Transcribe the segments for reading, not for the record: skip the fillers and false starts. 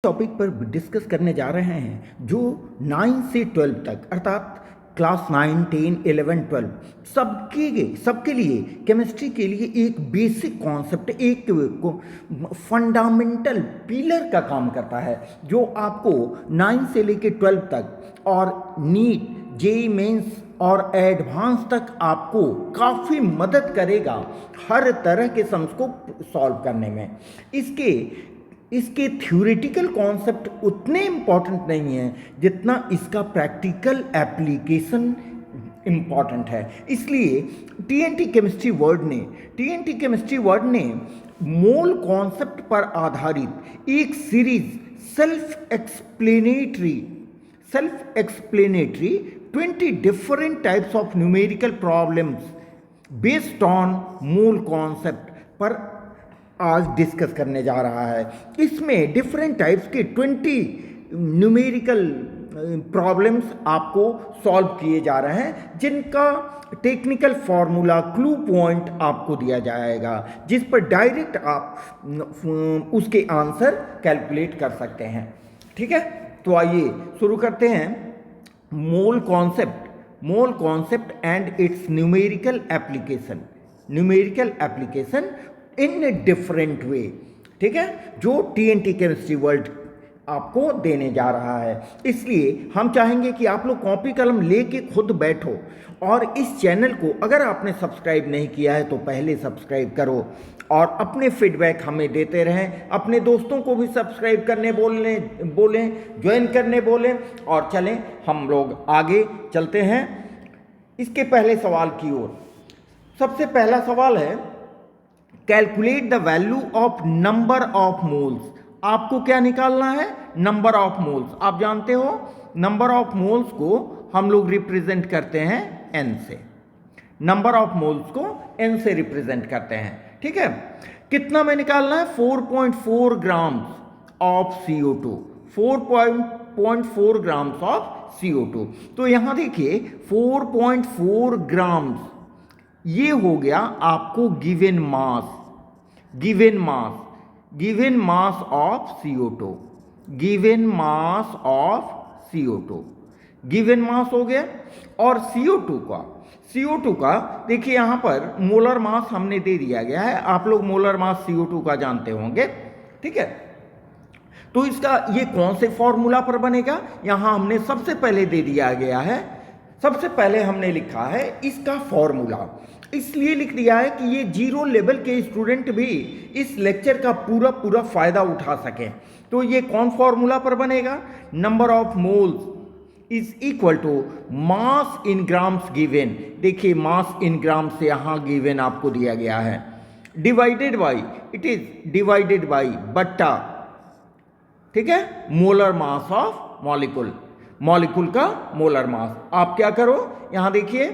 Topic पर discuss करने जा रहे हैं जो 9 से 12 तक अर्थात क्लास 9, 10, 11, 12 सबके लिए केमिस्ट्री के लिए एक बेसिक कॉन्सेप्ट, एक फंडामेंटल पिलर का काम करता है जो आपको 9 से लेके 12 तक और नीट, जेईई मेंस और एडवांस तक आपको काफ़ी मदद करेगा हर तरह के सम्स को सॉल्व करने में। इसके थ्योरेटिकल कॉन्सेप्ट उतने इम्पॉर्टेंट नहीं हैं जितना इसका प्रैक्टिकल एप्लीकेशन इम्पॉर्टेंट है। इसलिए टीएनटी केमिस्ट्री वर्ड ने मोल कॉन्सेप्ट पर आधारित एक series self explanatory 20 different types of numerical problems based on mole concept पर आज डिस्कस करने जा रहा है। इसमें डिफरेंट टाइप्स के 20 न्यूमेरिकल प्रॉब्लम्स आपको सॉल्व किए जा रहे हैं जिनका टेक्निकल फॉर्मूला, क्लू पॉइंट आपको दिया जाएगा जिस पर डायरेक्ट आप उसके आंसर कैलकुलेट कर सकते हैं। ठीक है, तो आइए शुरू करते हैं। Mole concept and it's numerical application in different way. ठीक है, जो टीएनटी केमिस्ट्री वर्ल्ड आपको देने जा रहा है। इसलिए हम चाहेंगे कि आप लोग कॉपी कलम लेके खुद बैठो और इस चैनल को अगर आपने सब्सक्राइब नहीं किया है तो पहले सब्सक्राइब करो और अपने फीडबैक हमें देते रहें। अपने दोस्तों को भी सब्सक्राइब करने बोलें, ज्वाइन करने बोलें और चलें हम लोग आगे चलते हैं इसके पहले सवाल की ओर। सबसे पहला सवाल है calculate the value of number of moles. आपको क्या निकालना है? Number of moles. आप जानते हो नंबर ऑफ मोल्स को हम लोग रिप्रेजेंट करते हैं n से। नंबर ऑफ मोल्स को n से रिप्रेजेंट करते हैं। ठीक है, कितना में निकालना है? 4.4 grams of CO2। 4.4 grams of CO2। तो यहां देखिए 4.4 ग्राम्स ये हो गया आपको given mass of CO2। Given mass हो गया। और CO2 का देखिए यहां पर मोलर मास हमने दे दिया गया है। आप लोग मोलर मास CO2 का जानते होंगे। ठीक है, तो इसका ये कौन से फॉर्मूला पर बनेगा? यहां हमने सबसे पहले दे दिया गया है, सबसे पहले हमने लिखा है इसका फॉर्मूला। इसलिए लिख दिया है कि ये जीरो लेवल के स्टूडेंट भी इस लेक्चर का पूरा फायदा उठा सकें। तो ये कौन फॉर्मूला पर बनेगा? Number of moles is equal to mass in grams given. देखिए मास इन ग्राम से यहां गिवन आपको दिया गया है, डिवाइडेड बाई बट्टा, ठीक है, मोलर मास ऑफ मॉलिक्यूल का मोलर मास। आप क्या करो, यहां देखिए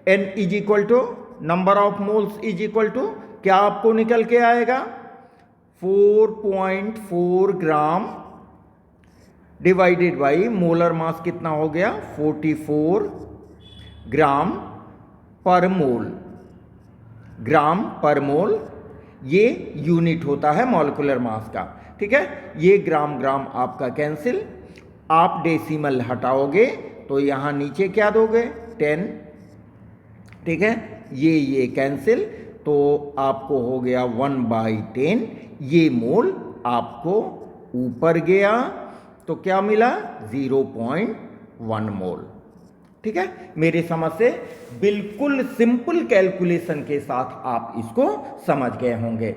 n is equal to number of moles is equal to क्या आपको निकल के आएगा? 4.4 gram divided by molar mass कितना हो गया? 44 ग्राम पर मोल। ये यूनिट होता है मॉलिक्यूलर मास का। ठीक है, ये ग्राम आपका कैंसिल। आप डेसिमल हटाओगे तो यहां नीचे क्या दोगे? 10। ठीक है, ये कैंसिल तो आपको हो गया 1/10। ये मोल आपको ऊपर गया तो क्या मिला? 0.1 मोल। ठीक है, मेरे समझ से बिल्कुल सिंपल कैलकुलेशन के साथ आप इसको समझ गए होंगे।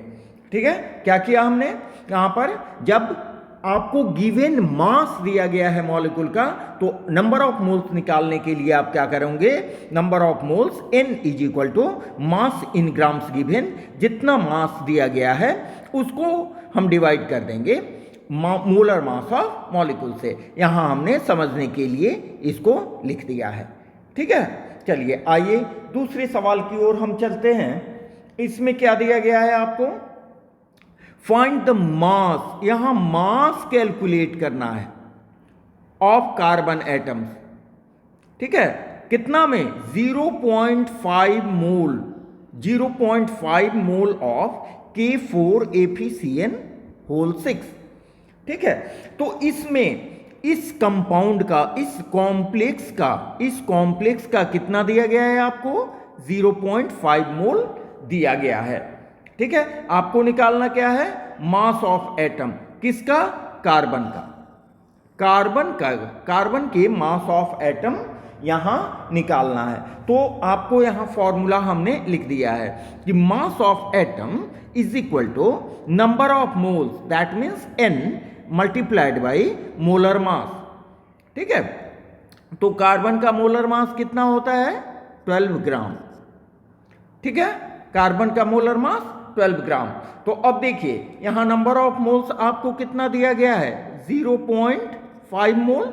ठीक है, क्या किया हमने यहां पर? जब आपको गिवन मास दिया गया है मॉलिक्यूल का तो नंबर ऑफ मोल्स निकालने के लिए आप क्या करेंगे? Number of moles n is equal to mass in grams given. जितना मास दिया गया है उसको हम डिवाइड कर देंगे मोलर मास ऑफ मॉलिक्यूल से। यहां हमने समझने के लिए इसको लिख दिया है। ठीक है, चलिए आइए दूसरे सवाल की ओर हम चलते हैं। इसमें क्या दिया गया है आपको? Find the mass. यहां मास कैलकुलेट करना है ऑफ कार्बन एटम्स। ठीक है, कितना में? 0.5 mole of K4 APCN whole 6। ठीक है। तो इसमें इस कंपाउंड का, इस कॉम्प्लेक्स का कितना दिया गया है आपको? 0.5 मोल दिया गया है। ठीक है, आपको निकालना क्या है? मास ऑफ एटम। किसका? कार्बन का। कार्बन के मास ऑफ एटम यहां निकालना है। तो आपको यहां फॉर्मूला हमने लिख दिया है कि mass of atom is equal to number of moles, that means n multiplied by molar mass. ठीक है, तो कार्बन का मोलर मास कितना होता है? 12 ग्राम। ठीक है, कार्बन का मोलर मास 12 ग्राम। तो अब देखिए यहां नंबर ऑफ मोल्स आपको कितना दिया गया है? 0.5 मोल।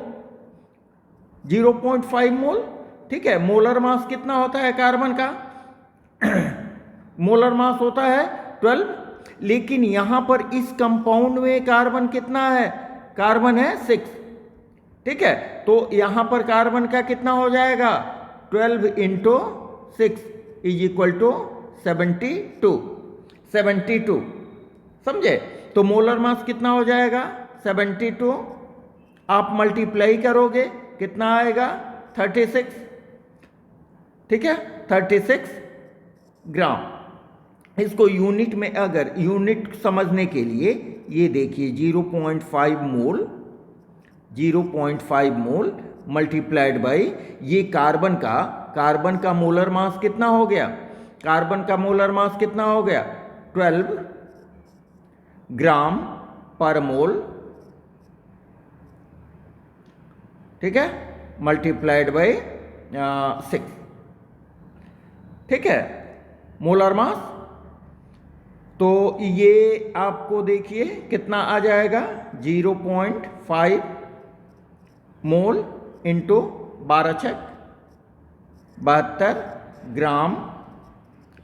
0.5 मोल। ठीक है, मोलर मास कितना होता है कार्बन का? मोलर मास होता है 12। लेकिन यहां पर इस कंपाउंड में कार्बन कितना है? कार्बन है 6। ठीक है, तो यहां पर कार्बन का कितना हो जाएगा? 12 इंटू 6 इज इक्वल टू 72। समझे? तो मोलर मास कितना हो जाएगा? 72। आप मल्टीप्लाई करोगे कितना आएगा? 36। ठीक है, 36 ग्राम। इसको यूनिट में, अगर यूनिट समझने के लिए ये देखिए 0.5 मोल मल्टीप्लाइड बाई ये कार्बन का मोलर मास कितना हो गया? कार्बन का मोलर मास कितना हो गया? 12 ग्राम पर मोल। ठीक है, मल्टीप्लाइड बाई 6। ठीक है, मोलर मास। तो ये आपको देखिए कितना आ जाएगा? 0.5 मोल इंटू 12 छक 72 ग्राम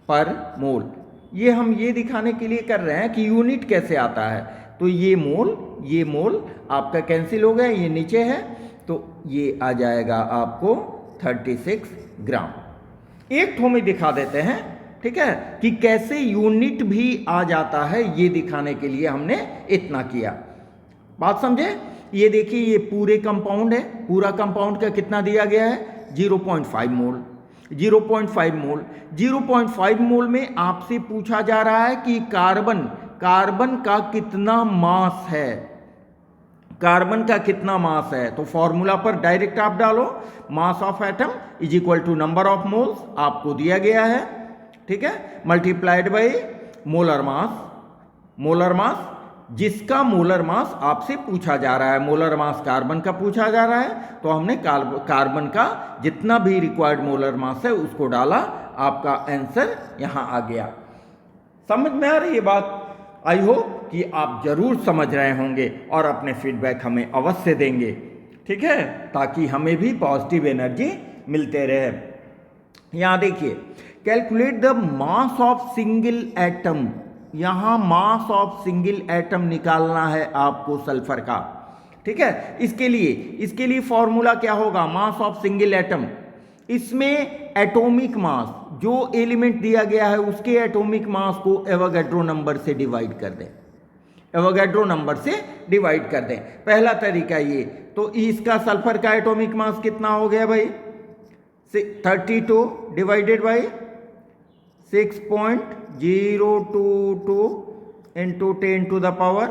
पर मोल। ये हम ये दिखाने के लिए कर रहे हैं कि यूनिट कैसे आता है। तो ये मोल आपका कैंसिल हो गया, ये नीचे है, तो ये आ जाएगा आपको 36 ग्राम। एक ठो में दिखा देते हैं, ठीक है, कि कैसे यूनिट भी आ जाता है, ये दिखाने के लिए हमने इतना किया। बात समझे? ये देखिए ये पूरे कंपाउंड है, पूरा कंपाउंड का कितना दिया गया है? 0.5 मोल। 0.5 मोल में आपसे पूछा जा रहा है कि कार्बन का कितना मास है। कार्बन का कितना मास है? तो फॉर्मूला पर डायरेक्ट आप डालो, mass of atom is equal to number of moles आपको दिया गया है। ठीक है, मल्टीप्लाइड बाई मोलर मास, जिसका मोलर मास आपसे पूछा जा रहा है। मोलर मास कार्बन का पूछा जा रहा है, तो हमने कार्बन का जितना भी रिक्वायर्ड मोलर मास है उसको डाला, आपका आंसर यहां आ गया। समझ में आ रही है बात? आई होप कि आप जरूर समझ रहे होंगे और अपने फीडबैक हमें अवश्य देंगे। ठीक है, ताकि हमें भी पॉजिटिव एनर्जी मिलते रहे। यहां देखिए, calculate the mass of single atom. यहां मास ऑफ सिंगल एटम निकालना है आपको सल्फर का। ठीक है, इसके लिए फॉर्मूला क्या होगा? Mass of single atom. इसमें एटॉमिक मास, जो एलिमेंट दिया गया है उसके एटॉमिक मास को एवोगैड्रो नंबर से डिवाइड कर दें। पहला तरीका ये। तो इसका सल्फर का एटॉमिक मास कितना हो गया भाई? 32 divided by 6.022 into 10 to the power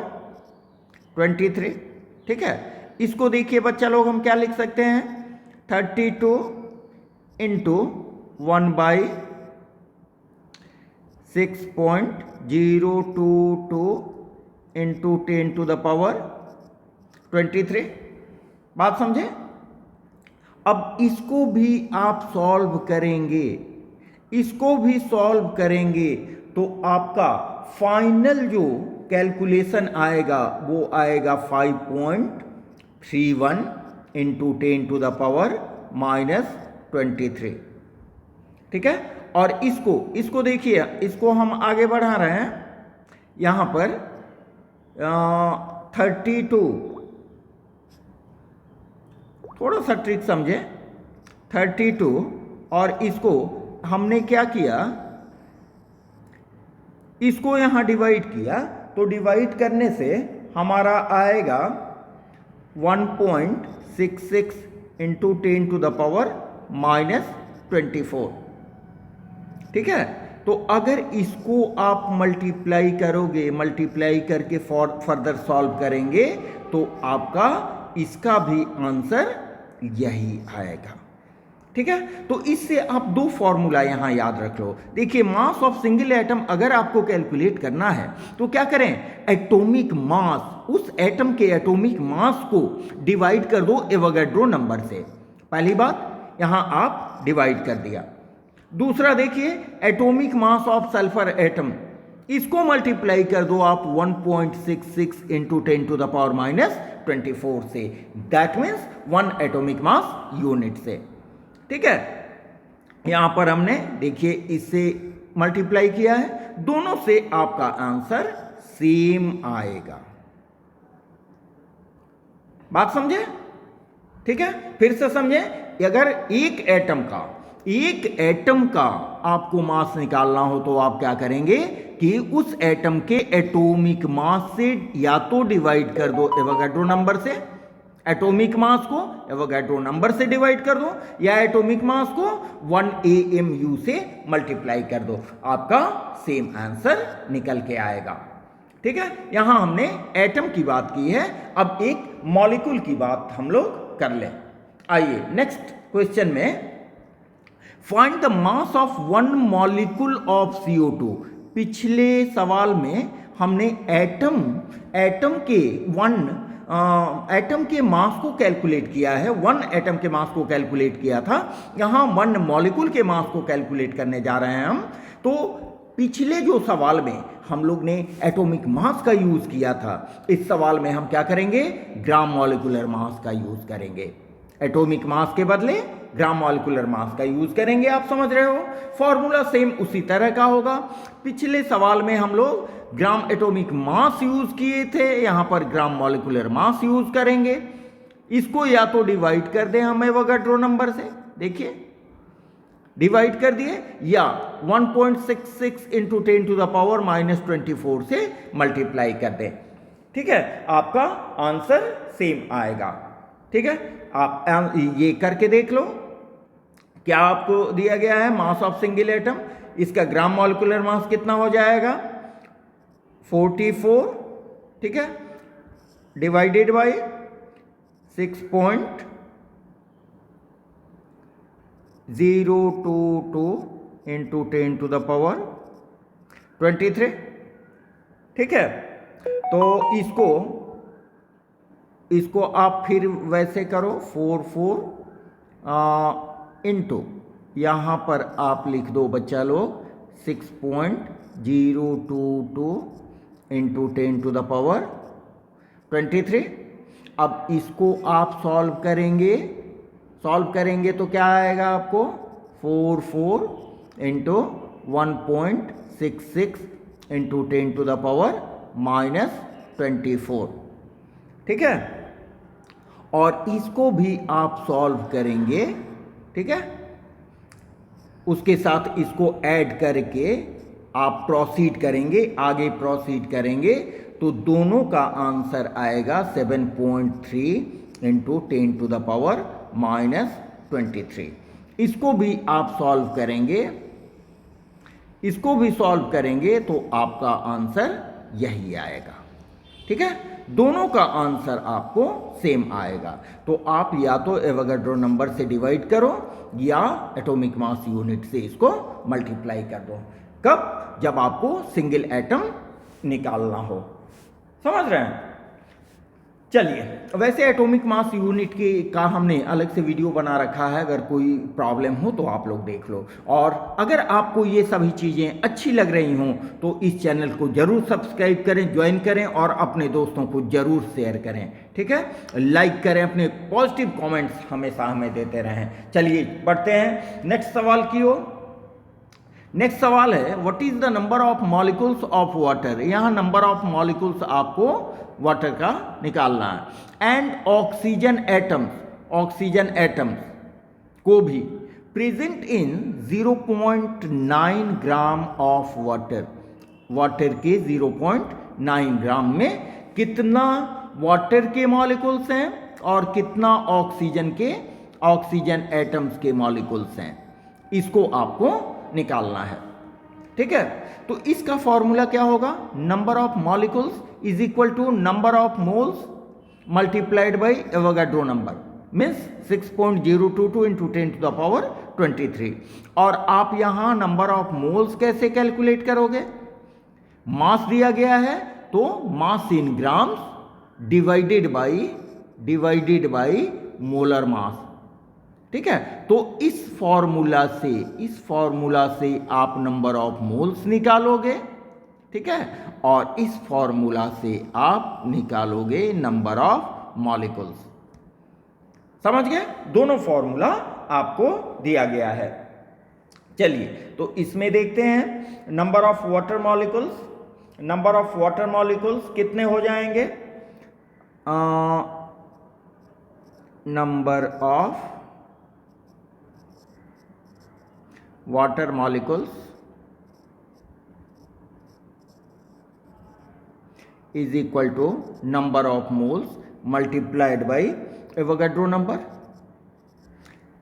23। ठीक है, इसको देखिए बच्चा लोग, हम क्या लिख सकते हैं? 32 into 1/6.022 into 10 to the power 23। बात समझे? अब इसको भी आप सॉल्व करेंगे, तो आपका फाइनल जो कैलकुलेशन आएगा वो आएगा 5.31 इंटू 10 टू द पावर -23। ठीक है, और इसको देखिए, इसको हम आगे बढ़ा रहे हैं। यहां पर 32, थोड़ा सा ट्रिक समझे। 32 और इसको हमने क्या किया? इसको यहां डिवाइड किया, तो डिवाइड करने से हमारा आएगा 1.66 इंटू 10 टू द पावर -24। ठीक है, तो अगर इसको आप मल्टीप्लाई करोगे, मल्टीप्लाई करके फर्दर सॉल्व करेंगे तो आपका इसका भी आंसर यही आएगा। ठीक है, तो इससे आप दो फॉर्मूला यहां याद रख लो। देखिए, मास ऑफ सिंगल एटम अगर आपको कैलकुलेट करना है तो क्या करें, एटॉमिक मास, उस एटम के एटॉमिक मास को डिवाइड कर दो एवोगैड्रो नंबर से। पहली बात यहां आप डिवाइड कर दिया। दूसरा देखिए, atomic mass of sulphur atom, इसको मल्टीप्लाई कर दो आप 1.66 इंटू 10 टू द पावर -24 से। That means 1 atomic mass unit से। ठीक है, यहां पर हमने देखिए इससे मल्टीप्लाई किया है, दोनों से आपका आंसर सेम आएगा। बात समझे? ठीक है, फिर से समझे, अगर एक एटम का आपको मास निकालना हो तो आप क्या करेंगे कि उस एटम के एटॉमिक मास से या तो डिवाइड कर दो एवोगैड्रो नंबर से, एटॉमिक मास को एवोगैड्रो नंबर से डिवाइड कर दो, या एटॉमिक मास को 1 AMU से मल्टीप्लाई कर दो, आपका सेम आंसर निकल के आएगा। ठीक है, यहां हमने एटम की बात की है, अब एक मॉलिक्यूल की बात हम लोग कर लें। आइए नेक्स्ट क्वेश्चन में, find the mass of 1 molecule of CO2। पिछले सवाल में हमने एटम के मास को कैलकुलेट किया है, 1 एटम के मास को कैलकुलेट किया था। यहां 1 मॉलिक्यूल के मास को कैलकुलेट करने जा रहे हैं हम। तो पिछले जो सवाल में हम लोग ने एटॉमिक मास का यूज किया था, इस सवाल में हम क्या करेंगे, ग्राम मॉलिक्यूलर मास का यूज करेंगे। एटॉमिक मास के बदले ग्राम मॉलिक्यूलर मास का यूज करेंगे। आप समझ रहे हो, फॉर्मूला सेम उसी तरह का होगा। पिछले सवाल में हम लोग ग्राम एटॉमिक मास यूज किए थे, यहां पर ग्राम मॉलिक्यूलर मास यूज करेंगे। इसको या तो डिवाइड कर दें हम एवोगैड्रो नंबर से, देखिए डिवाइड कर दिए, या 1.66 इंटू 10 टू द पावर -24 से मल्टीप्लाई कर दें। ठीक है, आपका आंसर सेम आएगा। ठीक है, आप ये करके देख लो, क्या आपको दिया गया है मास ऑफ सिंगल एटम, इसका ग्राम मॉलिक्यूलर मास कितना हो जाएगा 44। ठीक है, divided by 6.022 into 10 to the power 23। ठीक है, तो इसको आप फिर वैसे करो 44 इंटू, यहाँ पर आप लिख दो बच्चा लोग 6.022 इंटू 10 टू द पावर 23। अब इसको आप सॉल्व करेंगे तो क्या आएगा आपको 44 into 1.66 into 10 to the power -24। ठीक है, और इसको भी आप सॉल्व करेंगे। ठीक है, उसके साथ इसको ऐड करके आप आगे प्रोसीड करेंगे तो दोनों का आंसर आएगा 7.3 इंटू 10 टू द पावर -23। इसको भी आप सॉल्व करेंगे तो आपका आंसर यही आएगा। ठीक है, दोनों का आंसर आपको सेम आएगा। तो आप या तो एवोगैड्रो नंबर से डिवाइड करो या एटॉमिक मास यूनिट से इसको मल्टीप्लाई कर दो। कब? जब आपको सिंगल एटम निकालना हो। समझ रहे हैं? चलिए, वैसे एटॉमिक मास यूनिट का हमने अलग से वीडियो बना रखा है, अगर कोई प्रॉब्लम हो तो आप लोग देख लो। और अगर आपको ये सभी चीज़ें अच्छी लग रही हों तो इस चैनल को जरूर सब्सक्राइब करें, ज्वाइन करें और अपने दोस्तों को जरूर शेयर करें। ठीक है, लाइक करें, अपने पॉजिटिव कमेंट्स हमेशा हमें देते रहें। चलिए बढ़ते हैं नेक्स्ट सवाल की ओर। नेक्स्ट सवाल है, what is the number of molecules of water. यहाँ नंबर ऑफ मॉलिक्यूल्स आपको वाटर का निकालना है। एंड ऑक्सीजन एटम्स को भी present in 0.9 gram of water के 0.9 ग्राम में कितना वाटर के मॉलिक्यूल्स हैं और कितना ऑक्सीजन एटम्स के मॉलिक्यूल्स हैं, इसको आपको निकालना है। ठीक है, तो इसका फॉर्मूला क्या होगा, number of molecules is equal to number of moles multiplied by Avogadro number, means 6.022 into 10 to the power 23। और आप यहां नंबर ऑफ मोल्स कैसे कैलकुलेट करोगे, मास दिया गया है तो mass in grams divided by molar mass. ठीक है, तो इस फॉर्मूला से आप नंबर ऑफ मोल्स निकालोगे। ठीक है, और इस फॉर्मूला से आप निकालोगे नंबर ऑफ मॉलिक्यूल्स। समझ गए, दोनों फॉर्मूला आपको दिया गया है। चलिए तो इसमें देखते हैं number of water molecules. Number of water molecules कितने हो जाएंगे, number of water molecules is equal to number of moles multiplied by Avogadro number.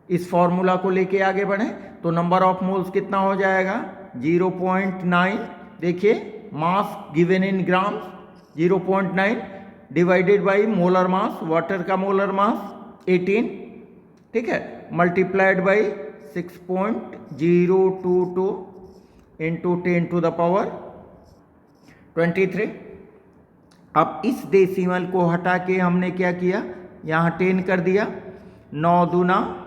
इस फॉर्मूला को लेके आगे बढ़े तो नंबर ऑफ मोल्स कितना हो जाएगा, 0.9। देखिए mass given in grams 0.9 divided by molar mass, water का मोलर मास 18। ठीक है, multiplied by 6.022 into 10 to the power 23। अब इस डेसिमल को हटा के हमने क्या किया, यहाँ 10 कर दिया, 9 दूना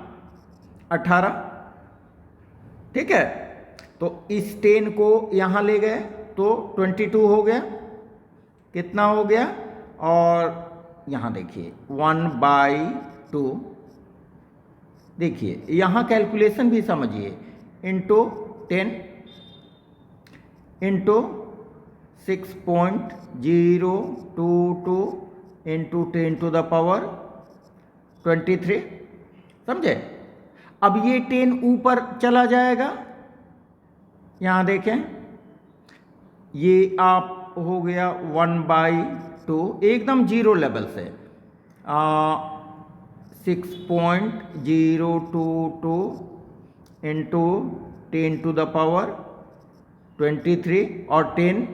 18। ठीक है, तो इस 10 को यहाँ ले गए तो 22 हो गया, कितना हो गया, और यहाँ देखिए 1/2। देखिए यहाँ कैलकुलेशन भी समझिए, into 10 into 6.022 into 10 to the power 23। समझे, अब ये 10 ऊपर चला जाएगा, यहाँ देखें ये आप हो गया 1/2, एकदम जीरो लेवल से 6.022 इंटू 10 टू द पावर 23, और 10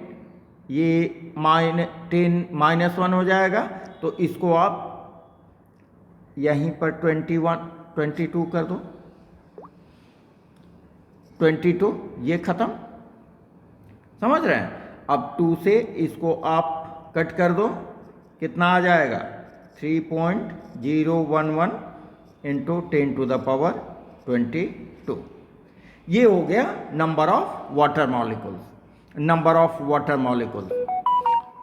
ये -1 हो जाएगा, तो इसको आप यहीं पर 22 कर दो, 22 ये खत्म। समझ रहे हैं, अब 2 से इसको आप कट कर दो, कितना आ जाएगा, 3.011 इंटू 10 टू द पावर 22। ये हो गया number of water molecules, number of water molecules.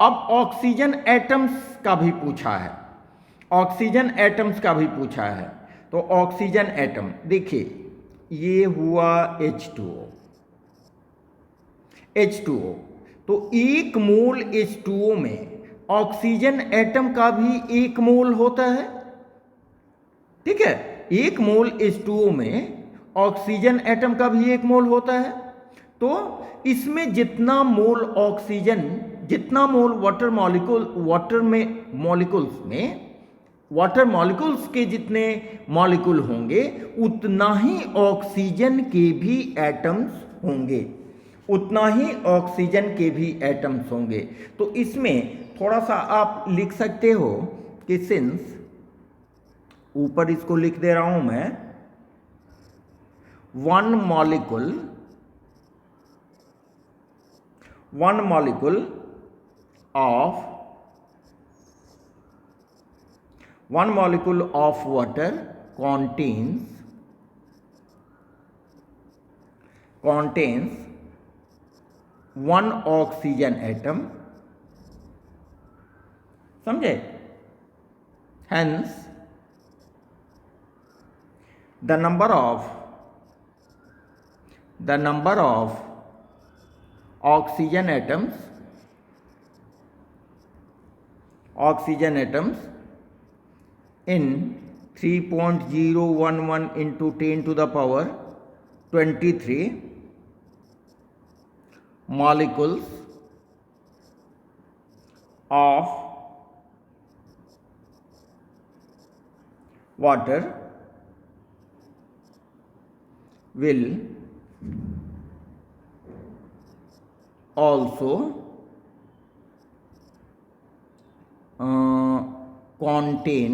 अब ऑक्सीजन एटम्स का भी पूछा है, ऑक्सीजन एटम्स का भी पूछा है। तो ऑक्सीजन एटम देखिए, ये हुआ H2O। तो 1 मोल H2O में ऑक्सीजन एटम का भी 1 मोल होता है। ठीक है, 1 मोल H2O में ऑक्सीजन एटम का भी 1 मोल होता है। तो इसमें जितना मोल ऑक्सीजन, जितना मोल वाटर मॉलिक्यूल्स के जितने मॉलिक्यूल होंगे, उतना ही ऑक्सीजन के भी एटम्स होंगे, उतना ही ऑक्सीजन के भी एटम्स होंगे। तो इसमें थोड़ा सा आप लिख सकते हो कि सिंस, ऊपर इसको लिख दे रहा हूं मैं, 1 molecule of water contains 1 oxygen atom। समझे, hence the number of oxygen atoms in 3.011 into 10 to the power 23 molecules of water will also contain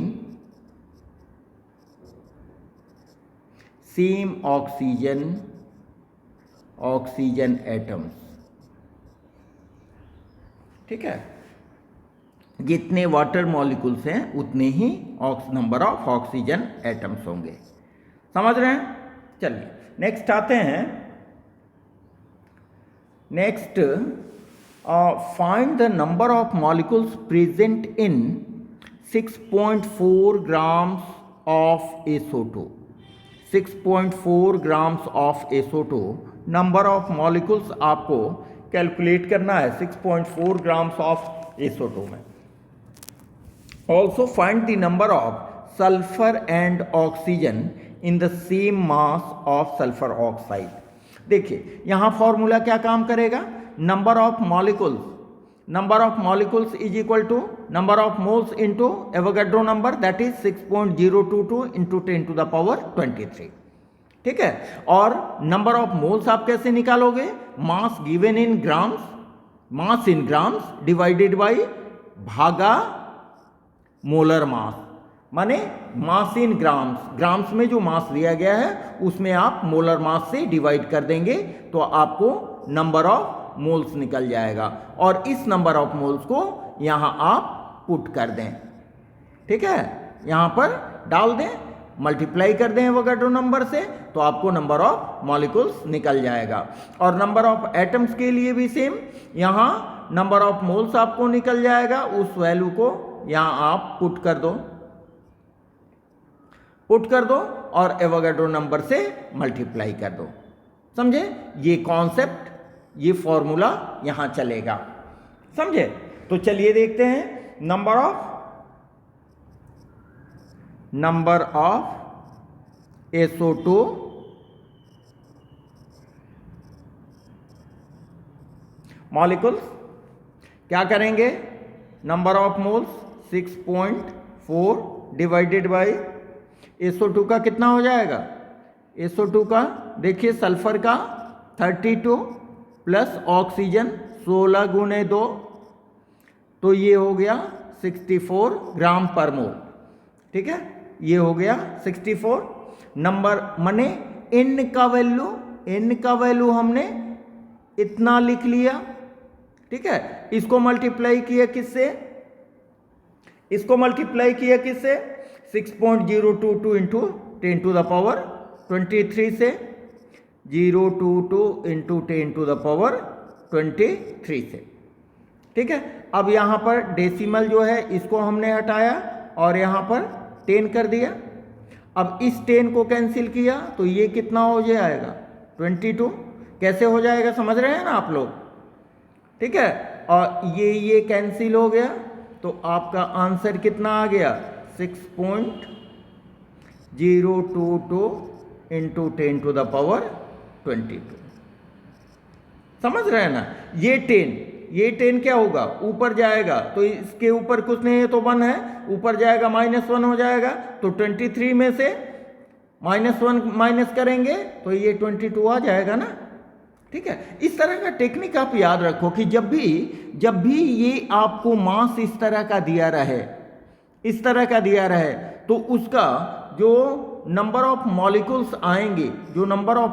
same oxygen atoms। ठीक है, जितने वाटर मॉलिक्यूल्स हैं उतने ही नंबर ऑफ ऑक्सीजन एटम्स होंगे। समझ रहे हैं? चलिए नेक्स्ट आते हैं। Next, find the number of molecules present in 6.4 grams of SO2। 6.4 grams of SO2 number of molecules आपको कैलकुलेट करना है 6.4 grams of SO2 में। Also find the number of sulphur and oxygen in the same mass of sulphur oxide. देखिए यहां formula क्या काम करेगा, number of molecules is equal to number of moles into Avogadro number, that is 6.022 into 10 to the power 23। ठीक है, और number of moles आप कैसे निकालोगे, मास given in grams, mass in grams divided by भागा मोलर मास, माने मास in grams, grams में जो मास दिया गया है उसमें आप मोलर मास से डिवाइड कर देंगे तो आपको नंबर ऑफ मोल्स निकल जाएगा, और इस नंबर ऑफ मोल्स को यहां आप पुट कर दें। ठीक है, यहां पर डाल दें, मल्टीप्लाई कर दें एवोगाड्रो नंबर से तो आपको नंबर ऑफ मॉलिक्यूल्स निकल जाएगा। और नंबर ऑफ एटम्स के लिए भी सेम, यहां नंबर ऑफ मोल्स आपको निकल जाएगा, उस वैल्यू को यहां आप पुट कर दो और एवोगाड्रो नंबर से मल्टीप्लाई कर दो। समझे? ये कॉन्सेप्ट, ये फॉर्मूला यहां चलेगा। समझे? तो चलिए देखते हैं नंबर ऑफ SO2 मॉलिक्यूल्स, क्या करेंगे, number of moles 6.4 divided by SO2 का कितना हो जाएगा, SO2 का देखिए सल्फर का 32 प्लस ऑक्सीजन 16 गुने 2, तो ये हो गया 64 ग्राम पर मोल। ठीक है, ये हो गया 64 नंबर, माने n का वैल्यू हमने इतना लिख लिया। ठीक है, इसको मल्टीप्लाई किया किससे, 6.022 इंटू 10 टू द पावर 23 से, 022 इंटू 10 टू द पावर 23 से। ठीक है, अब यहाँ पर डेसिमल जो है इसको हमने हटाया और यहाँ पर 10 कर दिया। अब इस 10 को कैंसिल किया तो ये कितना हो जाएगा, 22। कैसे हो जाएगा समझ रहे हैं ना आप लोग? ठीक है, और ये कैंसिल हो गया तो आपका आंसर कितना आ गया, 6.022 इंटू 10 टू द पावर 22। समझ रहे हैं ना? ये 10 क्या होगा, ऊपर जाएगा तो इसके ऊपर कुछ नहीं है तो 1 है, ऊपर जाएगा -1 हो जाएगा, तो 23 में से -1 माइनस करेंगे तो ये 22 आ जाएगा ना। ठीक है, इस तरह का टेक्निक आप याद रखो कि जब भी ये आपको मास इस तरह का दिया रहे तो उसका जो नंबर ऑफ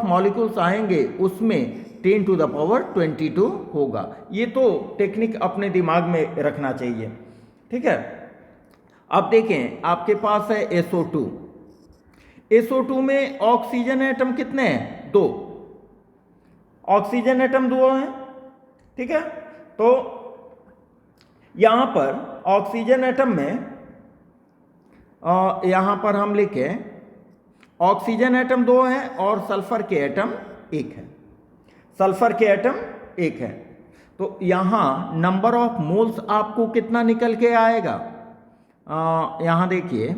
मॉलिक्यूल्स आएंगे उसमें 10 टू द पावर 22 होगा। ये तो टेक्निक अपने दिमाग में रखना चाहिए। ठीक है, अब देखें आपके पास है SO2 में ऑक्सीजन एटम कितने हैं, 2 ऑक्सीजन एटम 2 हैं। ठीक है, तो यहां पर ऑक्सीजन एटम में यहां पर हम लिखे ऑक्सीजन एटम 2 है और सल्फर के एटम 1 है। तो यहां नंबर ऑफ मोल्स आपको कितना निकल के आएगा, यहां देखिए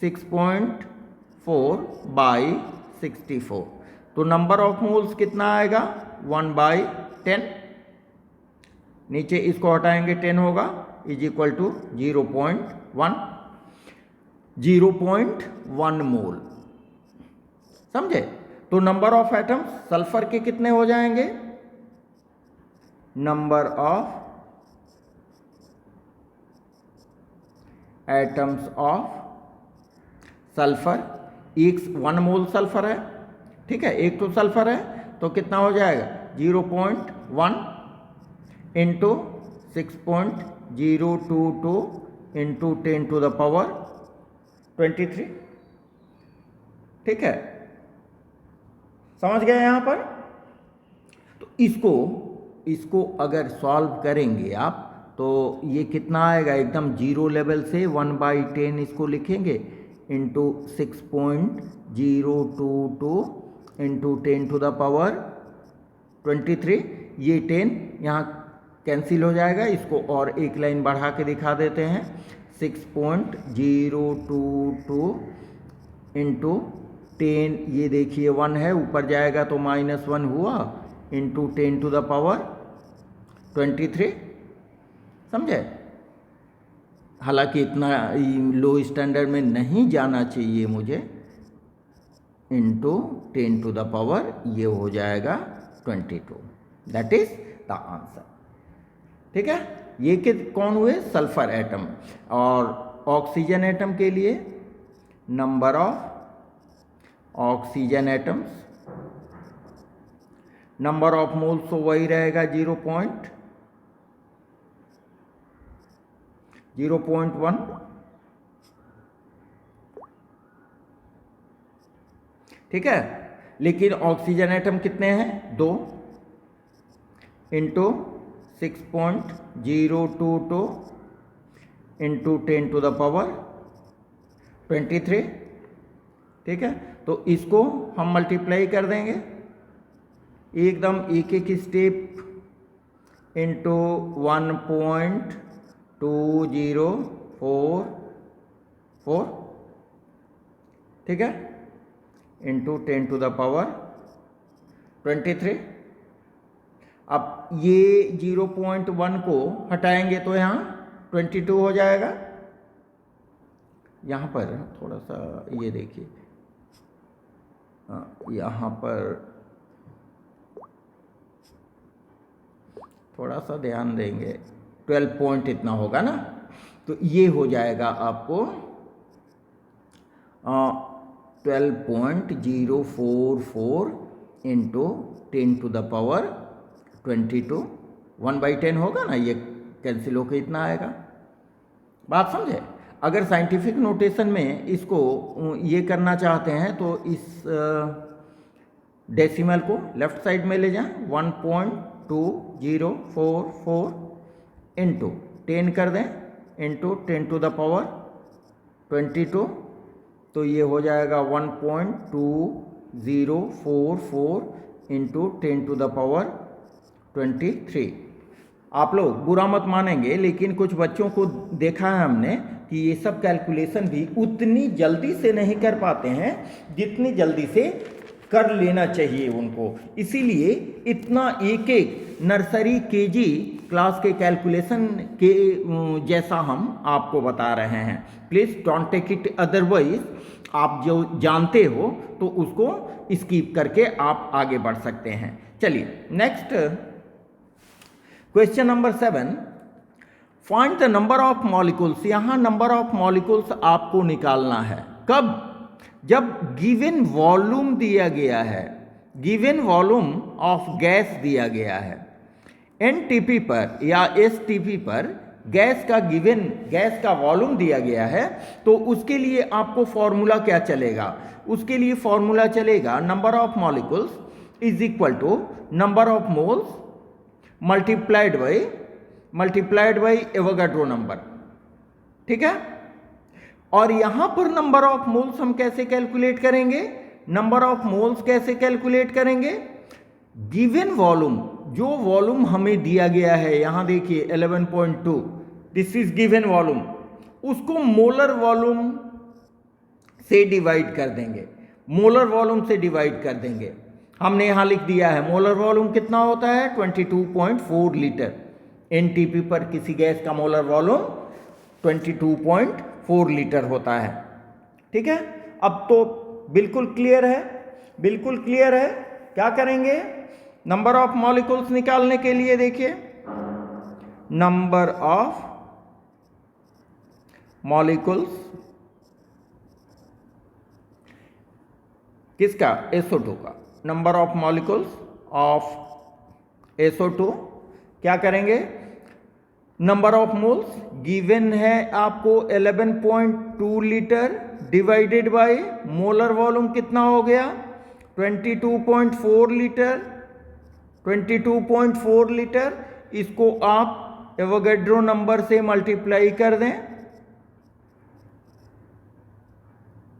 6.4 बाई 64, तो नंबर ऑफ मोल्स कितना आएगा, 1/10। नीचे इसको हटाएंगे 10 होगा, इज इक्वल टू 0.1। 0.1 मोल। समझे? तो नंबर ऑफ एटम्स सल्फर के कितने हो जाएंगे? Number of atoms of sulphur, 1 mole sulphur है, ठीक है, एक तो सल्फर है, तो कितना हो जाएगा? 0.1 इंटू 6.022 इंटू 10⁻23। ठीक है, समझ गए यहां पर? तो इसको अगर सॉल्व करेंगे आप तो ये कितना आएगा? एकदम जीरो लेवल से 1/10 इसको लिखेंगे इंटू 6.022 इंटू 10⁻23। ये 10 यहाँ कैंसिल हो जाएगा, इसको और एक लाइन बढ़ा के दिखा देते हैं। 6.022 इंटू 10, ये देखिए 1 है, ऊपर जाएगा तो -1 हुआ, इंटू 10⁻23। समझे? हालांकि इतना लो स्टैंडर्ड में नहीं जाना चाहिए मुझे। इंटू 10⁻, ये हो जाएगा 22। That is the answer. ठीक है, ये कौन हुए? Sulphur atom. और ऑक्सीजन एटम के लिए number of oxygen atoms, number of moles तो वही रहेगा 0.1। ठीक है, लेकिन ऑक्सीजन एटम कितने हैं? 2 इंटू 6.022 इंटू 10⁻23। ठीक है, तो इसको हम मल्टीप्लाई कर देंगे एकदम एक एक स्टेप इंटू 1.2044। ठीक है, इंटू 10⁻23। अब ये 0.1 को हटाएंगे तो यहाँ 22 हो जाएगा। यहाँ पर थोड़ा सा ये देखिए, यहाँ पर थोड़ा सा ध्यान देंगे, 12 पॉइंट इतना होगा ना, तो ये हो जाएगा आपको 12.044 इंटू 10⁻22। 1/10 होगा ना, ये कैंसिल होकर इतना आएगा। बात समझे? अगर साइंटिफिक नोटेशन में इसको ये करना चाहते हैं तो इस डेसिमल को लेफ्ट साइड में ले जाएं, 1.2044 इंटू 10 कर दें इंटू 10⁻22, तो ये हो जाएगा 1.2044 इंटू 10⁻23। आप लोग बुरा मत मानेंगे, लेकिन कुछ बच्चों को देखा है हमने कि ये सब कैलकुलेशन भी उतनी जल्दी से नहीं कर पाते हैं जितनी जल्दी से कर लेना चाहिए उनको। इसीलिए इतना एक एक नर्सरी केजी क्लास के कैलकुलेशन के जैसा हम आपको बता रहे हैं। Please don't take it otherwise. आप जो जानते हो तो उसको स्किप करके आप आगे बढ़ सकते हैं। चलिए next question number 7, find the number of molecules. यहाँ नंबर ऑफ मॉलिक्यूल्स आपको निकालना है। कब? जब गिवन वॉल्यूम दिया गया है, गिवन वॉल्यूम ऑफ गैस दिया गया है। एनटीपी पर या एसटीपी पर गैस का वॉल्यूम दिया गया है, तो उसके लिए आपको फॉर्मूला क्या चलेगा? उसके लिए फॉर्मूला चलेगा number of molecules is equal to number of moles multiplied by Avogadro number. ठीक है, और यहां पर नंबर ऑफ मोल्स हम कैसे कैलकुलेट करेंगे? नंबर ऑफ मोल्स कैसे कैलकुलेट करेंगे? गिवन वॉल्यूम, जो वॉल्यूम हमें दिया गया है, यहां देखिए 11.2, दिस इज गिवन वॉल्यूम, उसको मोलर वॉल्यूम से डिवाइड कर देंगे। मोलर वॉल्यूम से डिवाइड कर देंगे। हमने यहां लिख दिया है मोलर वॉल्यूम कितना होता है? 22.4 लीटर। एनटीपी पर किसी गैस का मोलर वॉल्यूम 22.4 लीटर होता है। ठीक है, अब तो बिल्कुल क्लियर है, बिल्कुल क्लियर है। क्या करेंगे, नंबर ऑफ मॉलिक्यूल्स निकालने के लिए देखिए, नंबर ऑफ मॉलिक्यूल्स किसका, SO2 का, number of molecules of SO2 क्या करेंगे, नंबर ऑफ मोल्स गिवन है आपको 11.2 litre divided by molar volume कितना हो गया 22.4 लीटर, 22.4 लीटर। इसको आप एवोगैड्रो नंबर से मल्टीप्लाई कर दें,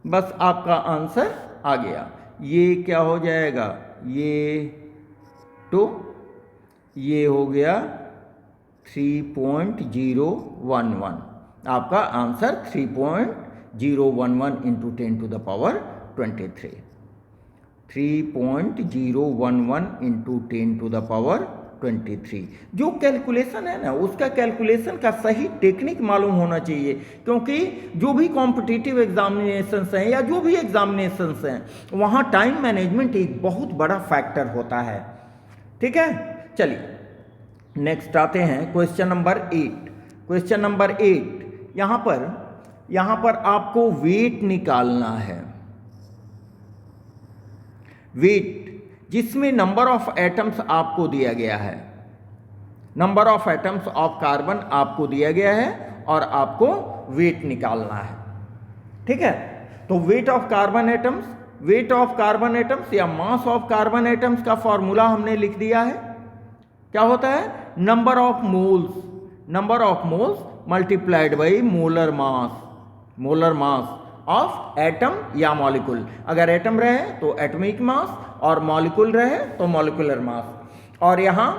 बस आपका आंसर आ गया। ये क्या हो जाएगा, ये तो ये हो गया 3.011, आपका answer 3.011 into 10 to the power 23, 3.011 into 10 to the power 23। जो कैलकुलेशन है ना, उसका कैलकुलेशन का सही टेक्निक मालूम होना चाहिए, क्योंकि जो भी कॉम्पिटिटिव एग्जामिनेशंस हैं या जो भी एग्जामिनेशंस हैं, वहाँ टाइम मैनेजमेंट एक बहुत बड़ा फैक्टर होता है। ठीक है, चलिए नेक्स्ट आते हैं क्वेश्चन नंबर 8। क्वेश्चन नंबर 8, यहाँ पर आपको वेट निकालना है, वेट जिसमें नंबर ऑफ एटम्स आपको दिया गया है, number of atoms of carbon आपको दिया गया है और आपको वेट निकालना है। ठीक है, तो wait of carbon atoms, wait of carbon atoms या मास ऑफ कार्बन एटम्स का फॉर्मूला हमने लिख दिया है। क्या होता है, number of moles, number of moles multiplied by molar mass, molar mass of atom या मॉलिक्यूल। अगर एटम रहे तो एटॉमिक मास और मॉलिक्यूल रहे तो मॉलिक्यूलर मास। और यहां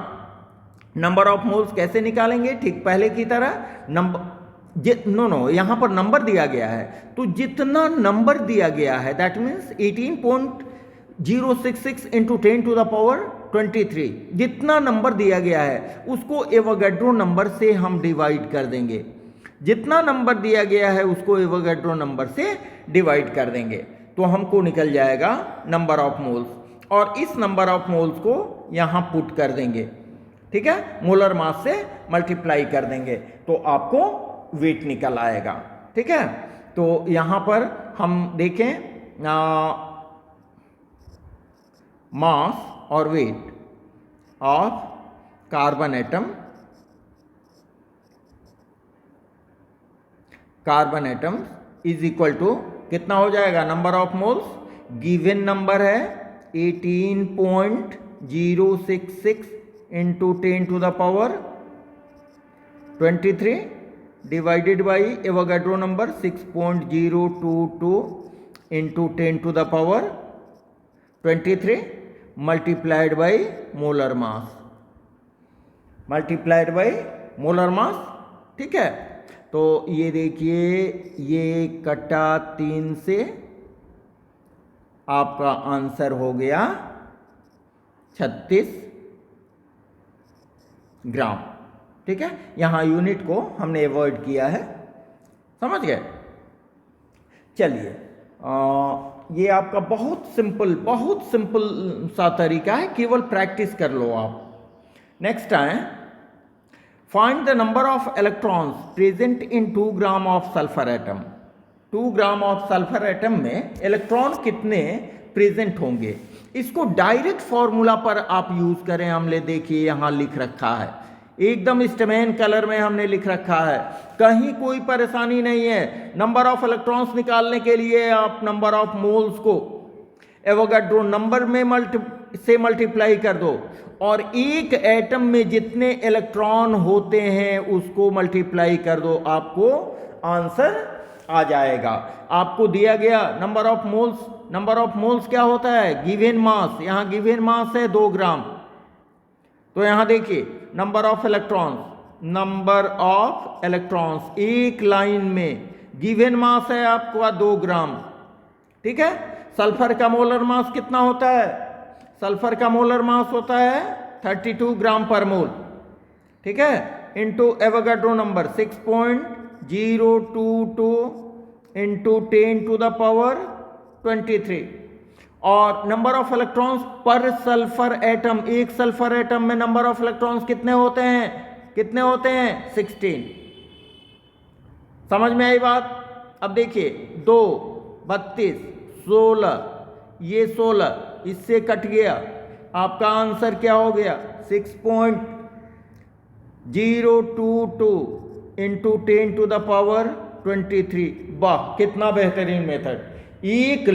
नंबर ऑफ मोल्स कैसे निकालेंगे, ठीक पहले की तरह नो यहां पर नंबर दिया गया है, तो जितना नंबर दिया गया है that means 18.066 into 10 to the power 23, जितना नंबर दिया गया है उसको एवोगैड्रो नंबर से हम डिवाइड कर देंगे, जितना नंबर दिया गया है उसको एवोगैड्रो नंबर से डिवाइड कर देंगे, तो हमको निकल जाएगा नंबर ऑफ मोल्स, और इस नंबर ऑफ मोल्स को यहां पुट कर देंगे। ठीक है, मोलर मास से मल्टीप्लाई कर देंगे तो आपको वेट निकल आएगा। ठीक है, तो यहां पर हम देखें मास और weight of carbon atom, carbon atom is equal to कितना हो जाएगा, number of moles given number है 18.066 into 10 to the power 23 divided by Avogadro number 6.022 into 10 to the power 23 multiplied by molar mass, multiplied by molar mass. ठीक है, तो ये देखिए ये कटा 3 से आपका आंसर हो गया 36 ग्राम। ठीक है, यहां यूनिट को हमने अवॉइड किया है, समझ गए। चलिए ये आपका बहुत सिंपल सा तरीका है, केवल प्रैक्टिस कर लो आप। नेक्स्ट आए, find the number of electrons present in 2 gram of sulphur atom. 2 gram of sulphur atom में इलेक्ट्रॉन कितने प्रेजेंट होंगे, इसको डायरेक्ट फॉर्मूला पर आप यूज करें। हमने देखिए यहां लिख रखा है, एकदम स्टेमेन कलर में हमने लिख रखा है, कहीं कोई परेशानी नहीं है। नंबर ऑफ इलेक्ट्रॉन्स निकालने के लिए आप नंबर ऑफ मोल्स को एवोगैड्रो नंबर में मल्टीप्लाई कर दो, और एक एटम में जितने इलेक्ट्रॉन होते हैं उसको मल्टीप्लाई कर दो, आपको आंसर आ जाएगा। आपको दिया गया number of moles, number of moles क्या होता है, गिवन मास, यहां गिवन मास है 2 ग्राम, तो यहां देखिए number of electrons, number of electrons एक लाइन में गिवन मास है आपका 2 ग्राम। ठीक है, सल्फर का मोलर मास कितना होता है, सल्फर का मोलर मास होता है 32 ग्राम पर मोल। ठीक है, into Avogadro number 6.022 into 10 to the power 23। और number of electrons per sulphur atom, एक सल्फर एटम में नंबर ऑफ इलेक्ट्रॉन्स कितने होते हैं, कितने होते हैं, 16। समझ में आई बात? अब देखिए 2, 32, 16, ये 16 इससे कट गया, आपका आंसर क्या हो गया, 6.022 इंटू 10 टू द पावर 23। वाह, कितना बेहतरीन मेथड। एक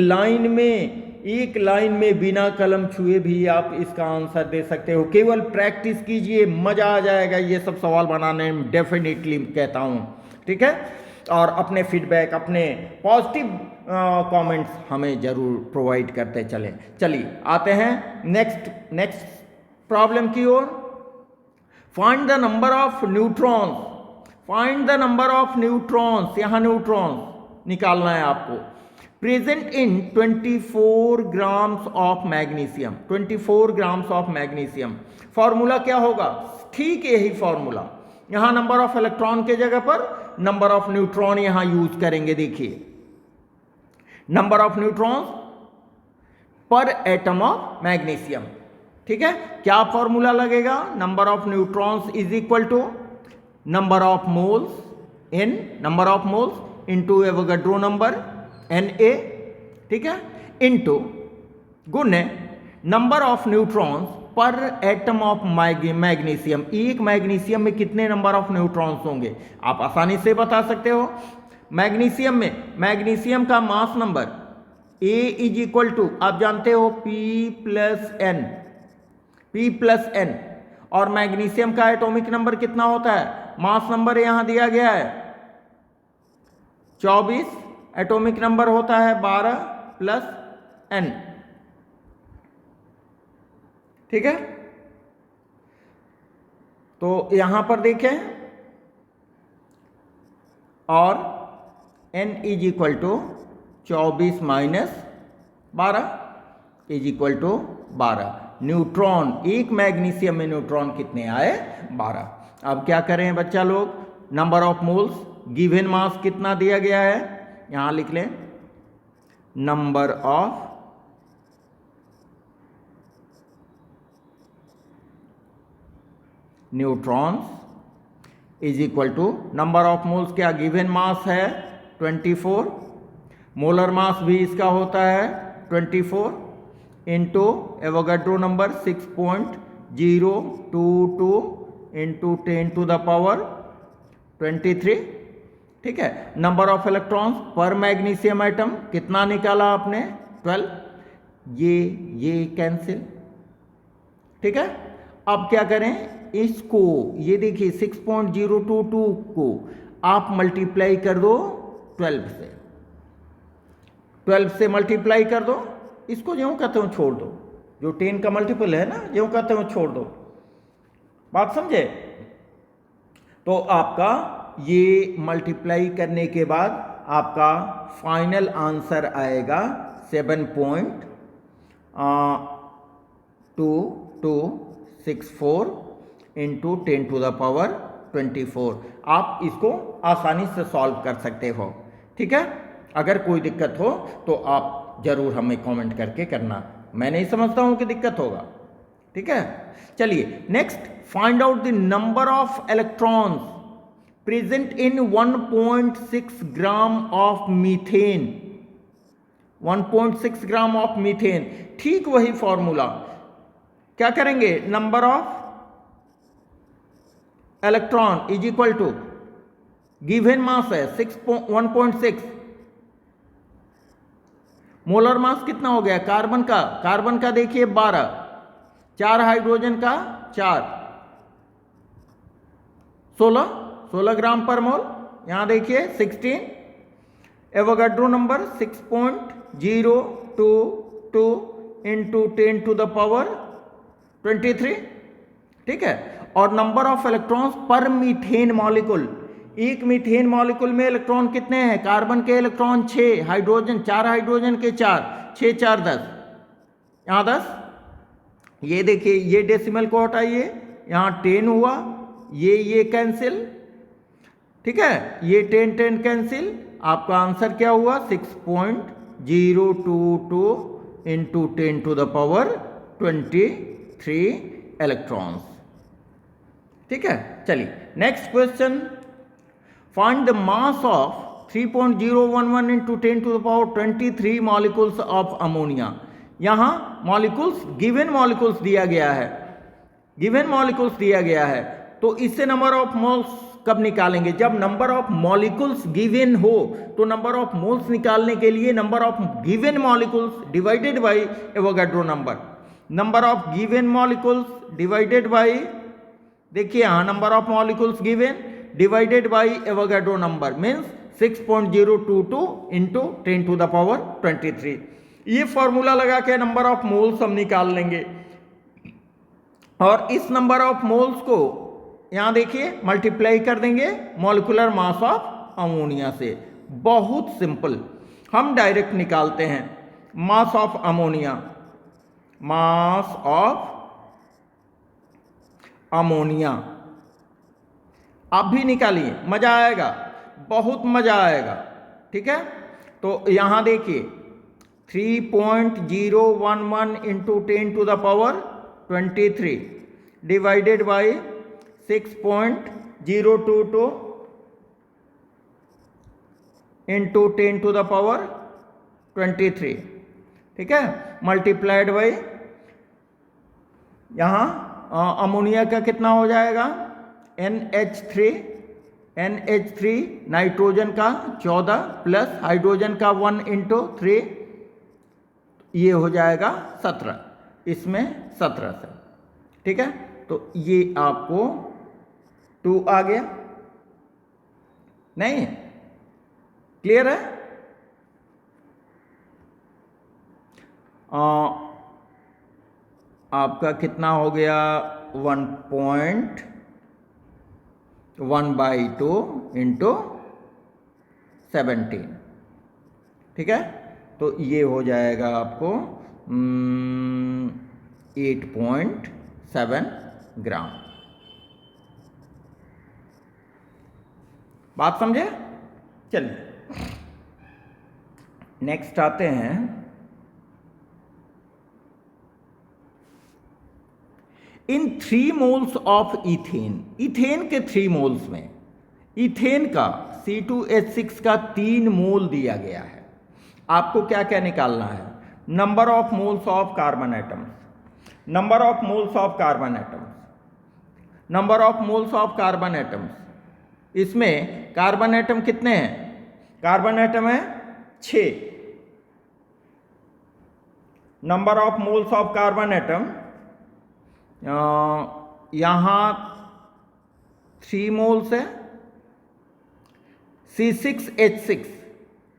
लाइन में बिना कलम छुए भी आप इसका आंसर दे सकते हो। केवल प्रैक्टिस कीजिए, मजा आ जाएगा ये सब सवाल बनाने में, डेफिनेटली कहता हूं। ठीक है, और अपने फीडबैक, अपने पॉजिटिव कमेंट्स हमें जरूर प्रोवाइड करते चलें। चलिए आते हैं नेक्स्ट प्रॉब्लम की ओर। Find the number of neutrons, find the number of neutrons, यहां न्यूट्रॉन्स निकालना है आपको, present in 24 grams of magnesium, 24 grams of magnesium. Formula क्या होगा, ठीक यही फॉर्मूला, यहां नंबर ऑफ इलेक्ट्रॉन के जगह पर नंबर ऑफ न्यूट्रॉन यहां यूज करेंगे। देखिए number of neutrons per atom of magnesium. ठीक है, क्या फॉर्मूला लगेगा, number of neutrons is equal to number of moles in, number of moles into Avogadro number Na, ठीक है, इनटू गुणे number of neutrons per atom of magnesium. एक magnesium में कितने नंबर ऑफ न्यूट्रॉन्स होंगे, आप आसानी से बता सकते हो। मैग्नीशियम में, मैग्नीशियम का mass number A is equal to, आप जानते हो P प्लस N, और मैग्नीशियम का एटॉमिक नंबर कितना होता है, मास नंबर यहां दिया गया है 24, एटॉमिक नंबर होता है 12 प्लस N। ठीक है, तो यहां पर देखें, और N is equal to 24 minus 12 is equal to 12। Neutron, एक मैग्नीशियम में न्यूट्रॉन कितने आए, 12। अब क्या करें बच्चा लोग, number of moles, given mass कितना दिया गया है, यहां लिख लें, number of neutrons is equal to number of moles, क्या गिवन मास है 24, मोलर मास भी इसका होता है 24, into Avogadro number 6.022 into 10 to the power 23। ठीक है, नंबर ऑफ इलेक्ट्रॉन्स पर मैग्नीशियम एटम कितना निकाला आपने, 12, ये कैंसिल। ठीक है, अब क्या करें, इसको ये देखिए 6.022 को आप मल्टीप्लाई कर दो 12 से, 12 से मल्टीप्लाई कर दो, इसको ज्यों कहते हो छोड़ दो, जो 10 का मल्टीपल है ना, ज्यों कहते हो छोड़ दो, बात समझे। तो आपका ये मल्टीप्लाई करने के बाद आपका फाइनल आंसर आएगा 7.2264 इंटू 10 टू द पावर 24। आप इसको आसानी से सॉल्व कर सकते हो। ठीक है, अगर कोई दिक्कत हो तो आप जरूर हमें कमेंट करके करना, मैं नहीं समझता हूं कि दिक्कत होगा। ठीक है, चलिए next, find out the number of electrons present in 1.6 gram of methane, 1.6 gram of methane. ठीक वही फॉर्मूला, क्या करेंगे, number of electron is equal to given mass है 1.6, मोलर मास कितना हो गया कार्बन का, कार्बन का देखिए 12, 4 हाइड्रोजन का 4, 16 ग्राम पर मोल, यहां देखिए 16, Avogadro number 6.022 into 10 to the power 23। ठीक है, और नंबर ऑफ इलेक्ट्रॉन्स पर मीथेन मॉलिक्यूल, एक मीथेन मॉलिक्यूल में इलेक्ट्रॉन कितने हैं, कार्बन के इलेक्ट्रॉन 6, हाइड्रोजन 4 हाइड्रोजन के 4, 6 4 10, यहाँ 10, ये देखिए ये डेसिमल को हटाइए, यहाँ 10 हुआ, ये कैंसिल। ठीक है, ये 10 10 कैंसिल, आपका आंसर क्या हुआ 6.022 इंटू 10⁻23 इलेक्ट्रॉन्स। ठीक है, चलिए next question, find the mass of 3.011 into 10⁻23 molecules of ammonia. यहां मॉलिक्यूल्स गिवन मॉलिक्यूल्स दिया गया है, गिवन मॉलिक्यूल्स दिया गया है, तो इससे नंबर ऑफ मोल्स कब निकालेंगे? जब नंबर ऑफ मॉलिक्यूल्स गिवन हो तो नंबर ऑफ मोल्स निकालने के लिए number of given molecules divided by Avogadro number, number of given molecules divided by, देखिए यहां number of molecules given divided by Avogadro number means 6.022 into 10⁻23। ये formula लगा के नंबर ऑफ मोल्स हम निकाल लेंगे और इस नंबर ऑफ मोल्स को यहां देखिए मल्टीप्लाई कर देंगे मॉलिक्यूलर मास ऑफ अमोनिया से। बहुत सिंपल, हम डायरेक्ट निकालते हैं mass of ammonia, mass of ammonia. आप भी निकालिए, मजा आएगा, बहुत मजा आएगा। ठीक है, तो यहां देखिए 3.011 इंटू 10⁻23 डिवाइडेड बाय 6.022 इंटू 10⁻23। ठीक है, मल्टीप्लाइड बाय यहां अमोनिया का कितना हो जाएगा NH3 नाइट्रोजन का 14 प्लस हाइड्रोजन का 1 इंटू 3, ये हो जाएगा 17, इसमें 17 से। ठीक है, तो ये आपको 2 आ गया, नहीं क्लियर है? आपका कितना हो गया 1.1/2 इंटू 17। ठीक है, तो ये हो जाएगा आपको 8.7 ग्राम। बात समझे? चलिए नेक्स्ट आते हैं, इन 3 मोल्स ऑफ इथेन, इथेन के 3 मोल्स में इथेन का C2H6 का 3 मोल दिया गया है। आपको क्या क्या निकालना है? Number of moles of carbon atoms, number of moles of carbon atoms, number of moles of carbon atoms. इसमें कार्बन एटम कितने हैं? कार्बन एटम है 6। Number of moles of carbon atom यहां 3 मोल्स है। C6H6,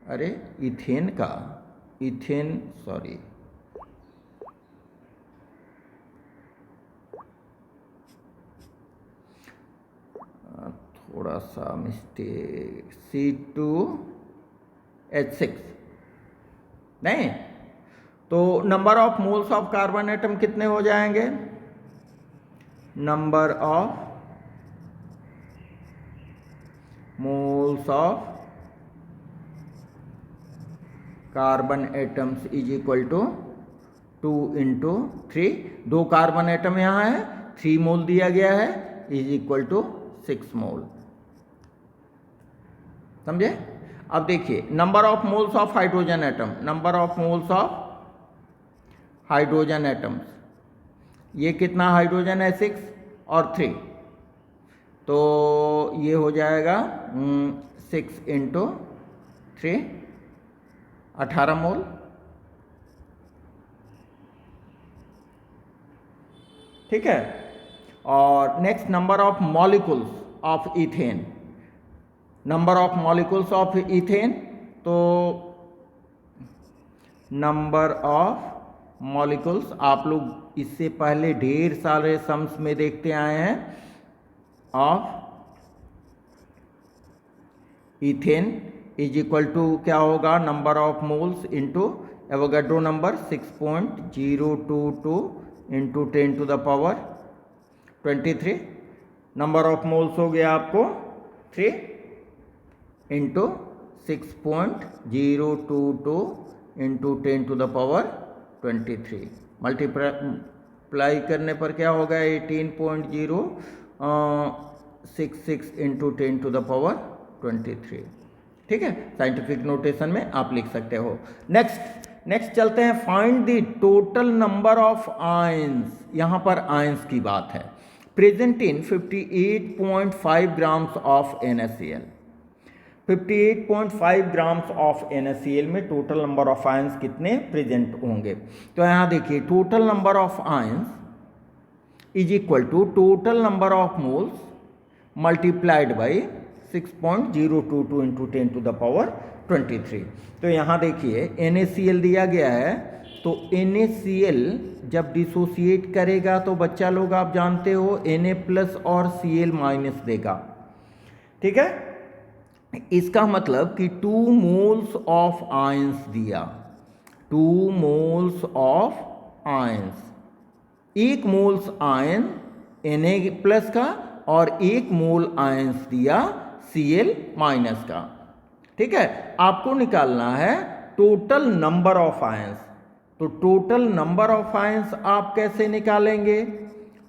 अरे इथेन का, ethane sorry, थोड़ा सा मिस्टेक, C2H6 नहीं, तो number of moles of carbon atom कितने हो जाएंगे? Number of moles of carbon atoms is equal to 2 into 3। 2 carbon atom यहाँ है, 3 मोल दिया गया है, इज इक्वल टू 6 मोल। समझे? अब देखिए number of moles of hydrogen atom, number of moles of hydrogen atoms, ये कितना हाइड्रोजन है 6 और 3, तो ये हो जाएगा 6 इंटू 3 18 मोल। ठीक है, और next number of molecules of ethane, number of molecules of ethane, तो नंबर ऑफ मॉलिक्यूल्स आप लोग इससे पहले ढेर सारे सम्स में देखते आए हैं of ethane is equal to क्या होगा, number of moles into Avogadro number 6.022 into 10⁻23। Number of moles हो गया आपको 3 into 6.022 into 10 to the power 23, multiply करने पर क्या होगा 18.066 इंटू 10 टू द पावर 23। ठीक है, साइंटिफिक नोटेशन में आप लिख सकते हो। नेक्स्ट चलते हैं, find the total number of ions. यहां पर आयंस की बात है। Present in 58.5 grams of NaCl। 58.5 grams of NaCl में टोटल नंबर ऑफ आयंस कितने प्रेजेंट होंगे? तो यहां देखिए, total number of ions is equal to total number of moles multiplied by 6.022 into 10 to the power 23। तो यहाँ देखिए NaCl दिया गया है, तो NaCl जब डिसोसिएट करेगा तो बच्चा लोग आप जानते हो Na प्लस और Cl माइनस देगा। ठीक है, इसका मतलब कि 2 मोल्स ऑफ आयंस दिया, 2 moles of ions, 1 moles ion Na plus का और 1 मोल आयंस दिया Cl माइनस का। ठीक है, आपको निकालना है टोटल नंबर ऑफ आयंस। तो टोटल नंबर ऑफ आयंस आप कैसे निकालेंगे?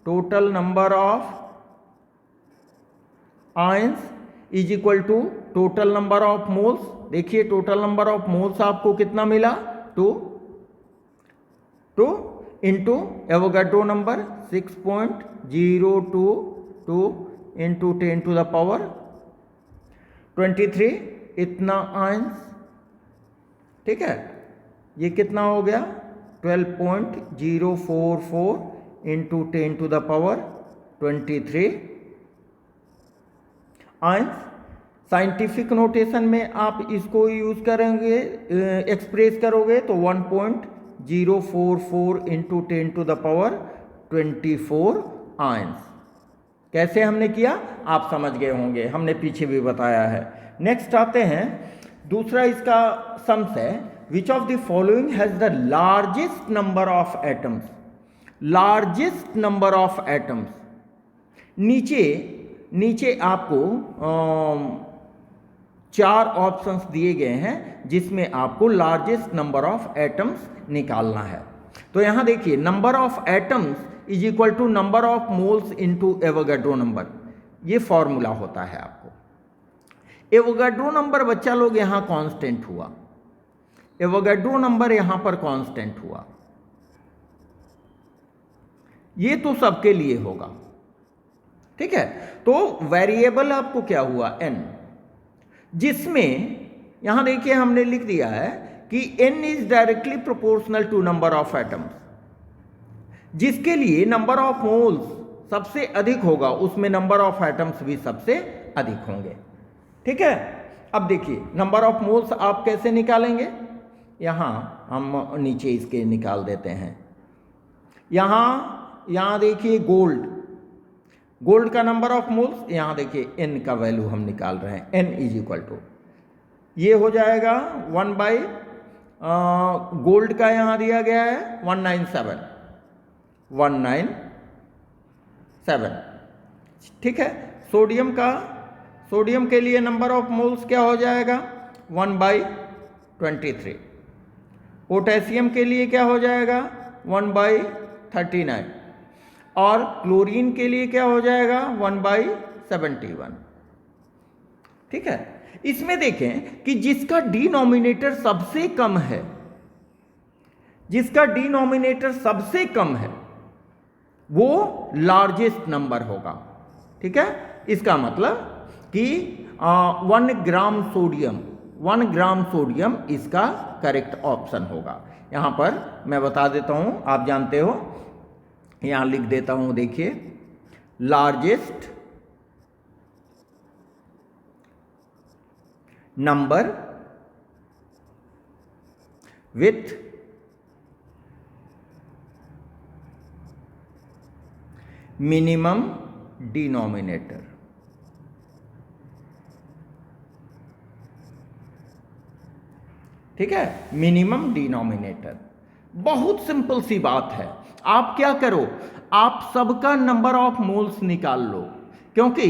Total number of ions is equal to total number of moles. देखिए टोटल नंबर ऑफ मोल्स आपको कितना मिला? 2 into Avogadro number 6.022 into 10 to the power 23, इतना आयंस। ठीक है, ये कितना हो गया? 12.044 into 10 to the power 23 ions. Scientific notation में आप इसको यूज करेंगे, एक्सप्रेस करोगे तो 1.044 into 10 to the power 24 ions. कैसे हमने किया आप समझ गए होंगे, हमने पीछे भी बताया है। नेक्स्ट आते हैं, दूसरा इसका सम्स है, विच of the following has the largest number of atoms. Largest number of atoms, नीचे आपको 4 ऑप्शंस दिए गए हैं जिसमें आपको लार्जेस्ट नंबर ऑफ एटम्स निकालना है। तो यहां देखिए, number of atoms is equal to number of moles into Avogadro number, ये फॉर्मूला होता है आपको। एवोगाड्रो नंबर बच्चा लोग यहां कांस्टेंट हुआ, एवोगाड्रो नंबर यहां पर कांस्टेंट हुआ, ये तो सबके लिए होगा। ठीक है, तो वेरिएबल आपको क्या हुआ? n, जिसमें यहां देखिए हमने लिख दिया है कि n is directly proportional to number of atoms, जिसके लिए नंबर ऑफ मोल्स सबसे अधिक होगा उसमें नंबर ऑफ एटम्स भी सबसे अधिक होंगे। ठीक है, अब देखिए नंबर ऑफ मोल्स आप कैसे निकालेंगे? यहां हम नीचे इसके निकाल देते हैं। यहां देखिए गोल्ड का नंबर ऑफ मोल्स, यहां देखिए n का वैल्यू हम निकाल रहे हैं, n इज इक्वल टू, ये हो जाएगा 1 बाई गोल्ड का यहां दिया गया है 197। ठीक है, सोडियम के लिए नंबर ऑफ मोल्स क्या हो जाएगा? 1 बाई 23। पोटेशियम के लिए क्या हो जाएगा? 1 बाई 39। और क्लोरीन के लिए क्या हो जाएगा? 1 बाई 71। ठीक है, इसमें देखें कि जिसका डिनोमिनेटर सबसे कम है, जिसका डिनोमिनेटर सबसे कम है वो लार्जेस्ट नंबर होगा। ठीक है, इसका मतलब कि 1 ग्राम सोडियम इसका करेक्ट ऑप्शन होगा। यहां पर मैं बता देता हूं, आप जानते हो, यहां लिख देता हूं, देखिए largest number with minimum denominator. ठीक है, मिनिमम डिनोमिनेटर, बहुत सिंपल सी बात है। आप क्या करो, आप सबका नंबर ऑफ मोल्स निकाल लो, क्योंकि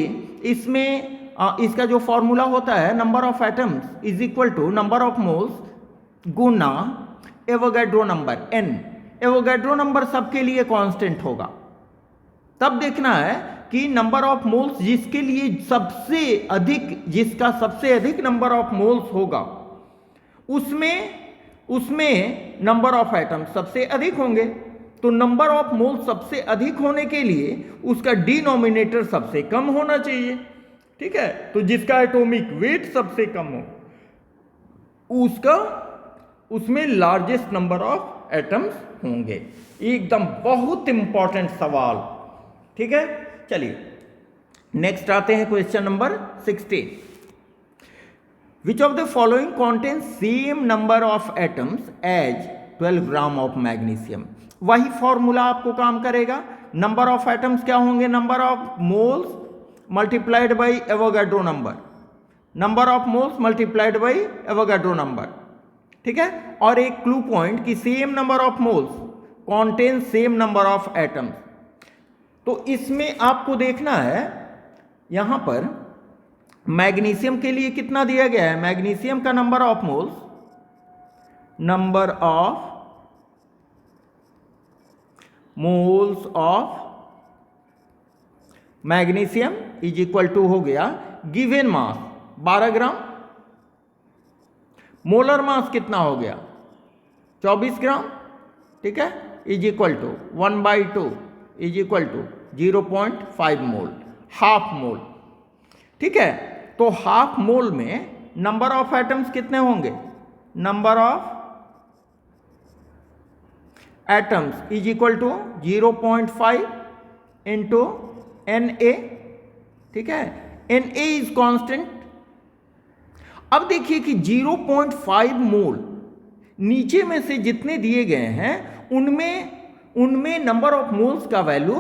इसमें इसका जो फॉर्मूला होता है number of atoms is equal to number of moles गुना Avogadro number n। Avogadro number सबके लिए कांस्टेंट होगा। तब देखना है कि नंबर ऑफ मोल्स जिसके लिए जिसका सबसे अधिक नंबर ऑफ मोल्स होगा उसमें नंबर ऑफ एटम्स सबसे अधिक होंगे। तो नंबर ऑफ मोल्स सबसे अधिक होने के लिए उसका डिनोमिनेटर सबसे कम होना चाहिए। ठीक है, तो जिसका एटॉमिक वेट सबसे कम हो उसमें लार्जेस्ट नंबर ऑफ एटम्स होंगे। एकदम बहुत इंपॉर्टेंट सवाल। ठीक है, चलिए नेक्स्ट आते हैं question number 16। Which of the following contains same number of atoms as 12 gram of magnesium. वही फॉर्मूला आपको काम करेगा। नंबर ऑफ एटम्स क्या होंगे, number of moles multiplied by Avogadro number, number of moles multiplied by Avogadro number. ठीक है, और एक क्लू पॉइंट कि same number of moles contain same number of atoms. तो इसमें आपको देखना है यहां पर मैग्नीशियम के लिए कितना दिया गया है। मैग्नीशियम का number of moles, number of moles of magnesium is equal to हो गया गिवन मास 12 ग्राम, मोलर मास कितना हो गया 24 ग्राम। ठीक है, is equal to 1/2 is equal to 0.5 mole, half mole. ठीक है, तो हाफ मोल में नंबर ऑफ एटम्स कितने होंगे, number of atoms is equal to 0.5 into Na। ठीक है, Na इज कांस्टेंट। अब देखिए कि 0.5 मोल नीचे में से जितने दिए गए हैं उनमें नंबर ऑफ मोल्स का वैल्यू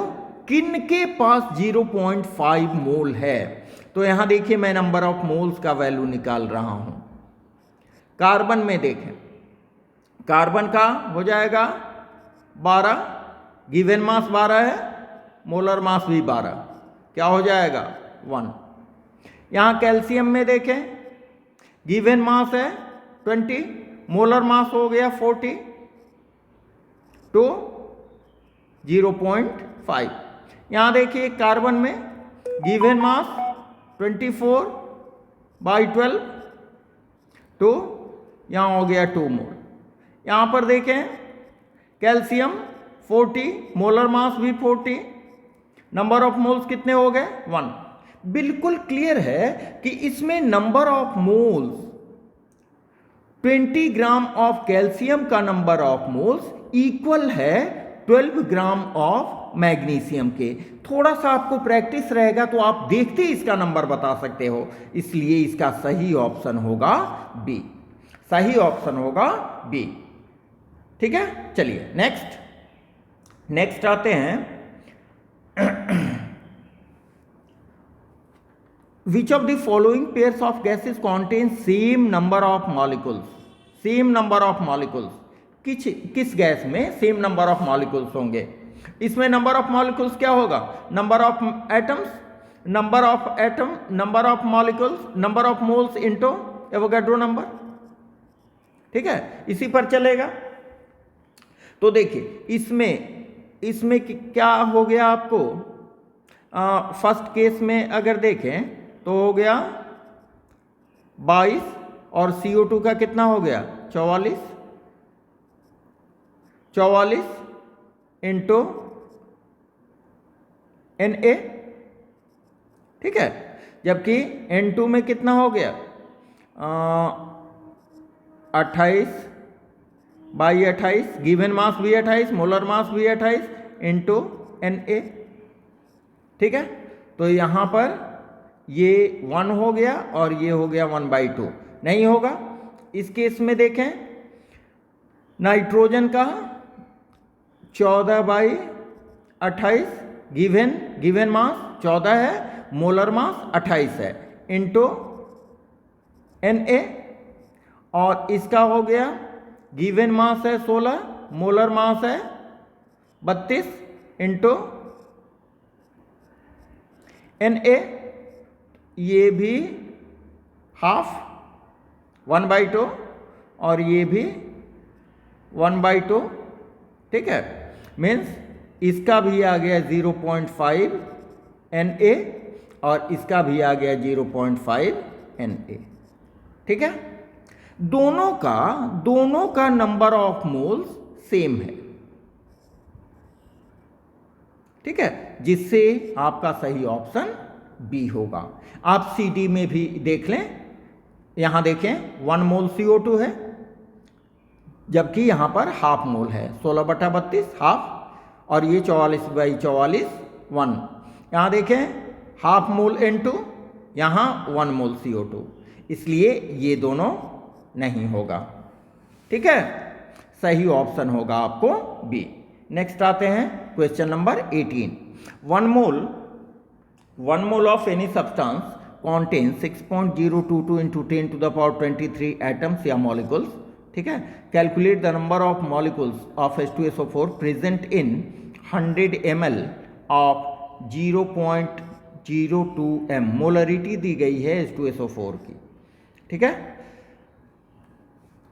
किन के पास 0.5 मोल है। तो यहां देखिए मैं नंबर ऑफ मोल्स का वैल्यू निकाल रहा हूं। कार्बन में देखें, कार्बन का हो जाएगा 12, गिवन मास 12 है, मोलर मास भी 12, क्या हो जाएगा 1। यहां कैल्शियम में देखें गिवन मास है 20, मोलर मास हो गया 40 तो 0.5। यहां देखिए कार्बन में गिवन मास 24/12 तो यहां हो गया 2 मोल। यहां पर देखें कैल्शियम 40, मोलर मास भी 40, नंबर ऑफ मोल्स कितने हो गए 1। बिल्कुल क्लियर है कि इसमें number of moles 20 gram of calcium का नंबर ऑफ मोल्स इक्वल है 12 ग्राम ऑफ मैग्नीशियम के। थोड़ा सा आपको प्रैक्टिस रहेगा तो आप देखते ही इसका नंबर बता सकते हो, इसलिए इसका सही ऑप्शन होगा बी, सही ऑप्शन होगा बी। ठीक है, चलिए नेक्स्ट आते हैं। Which of the following pairs of gases contain same number of molecules? Same number of molecules किस गैस में सेम नंबर ऑफ मॉलिक्यूल्स होंगे। इसमें नंबर ऑफ मॉलिक्यूल्स क्या होगा, number of atoms, number of atom, number of molecules, number of moles into Avogadro number. ठीक है, इसी पर चलेगा। तो देखिए इसमें क्या हो गया आपको, फर्स्ट केस में अगर देखें तो हो गया 22 और CO2 का कितना हो गया 44 इंटू Na। ठीक है, जबकि N2 में कितना हो गया 28/28, गिवन मास भी 28, मोलर मास भी 28 इंटू Na। ठीक है, तो यहां पर ये 1 हो गया और ये हो गया 1/2, नहीं होगा। इस केस में देखें नाइट्रोजन का 14/28, गिवन मास 14 है, मोलर मास 28 है इंटू Na। और इसका हो गया गिवन मास है 16, मोलर मास है 32 इंटू Na। ये भी हाफ 1/2 और ये भी 1/2, ठीक है। मीन्स इसका भी आ गया 0.5 Na और इसका भी आ गया 0.5 Na, ठीक है। दोनों का नंबर ऑफ मोल्स सेम है, ठीक है, जिससे आपका सही ऑप्शन बी होगा। आप CD में भी देख लें, यहां देखें 1 मोल CO2 है, जबकि यहां पर हाफ मोल है, 16/32 हाफ, और ये 44/44 1। यहां देखें हाफ मोल N2, यहां 1 मोल CO2, इसलिए ये दोनों नहीं होगा, ठीक है। सही ऑप्शन होगा आपको बी। नेक्स्ट आते हैं question number 18। One mole of any substance contain 6.022 into 10⁻23 atoms या मॉलिक्यूल्स, ठीक है। Calculate the number of molecules of H2SO4 present in 100 ml of 0.02 m। Molarity दी गई है H2SO4 की, ठीक है।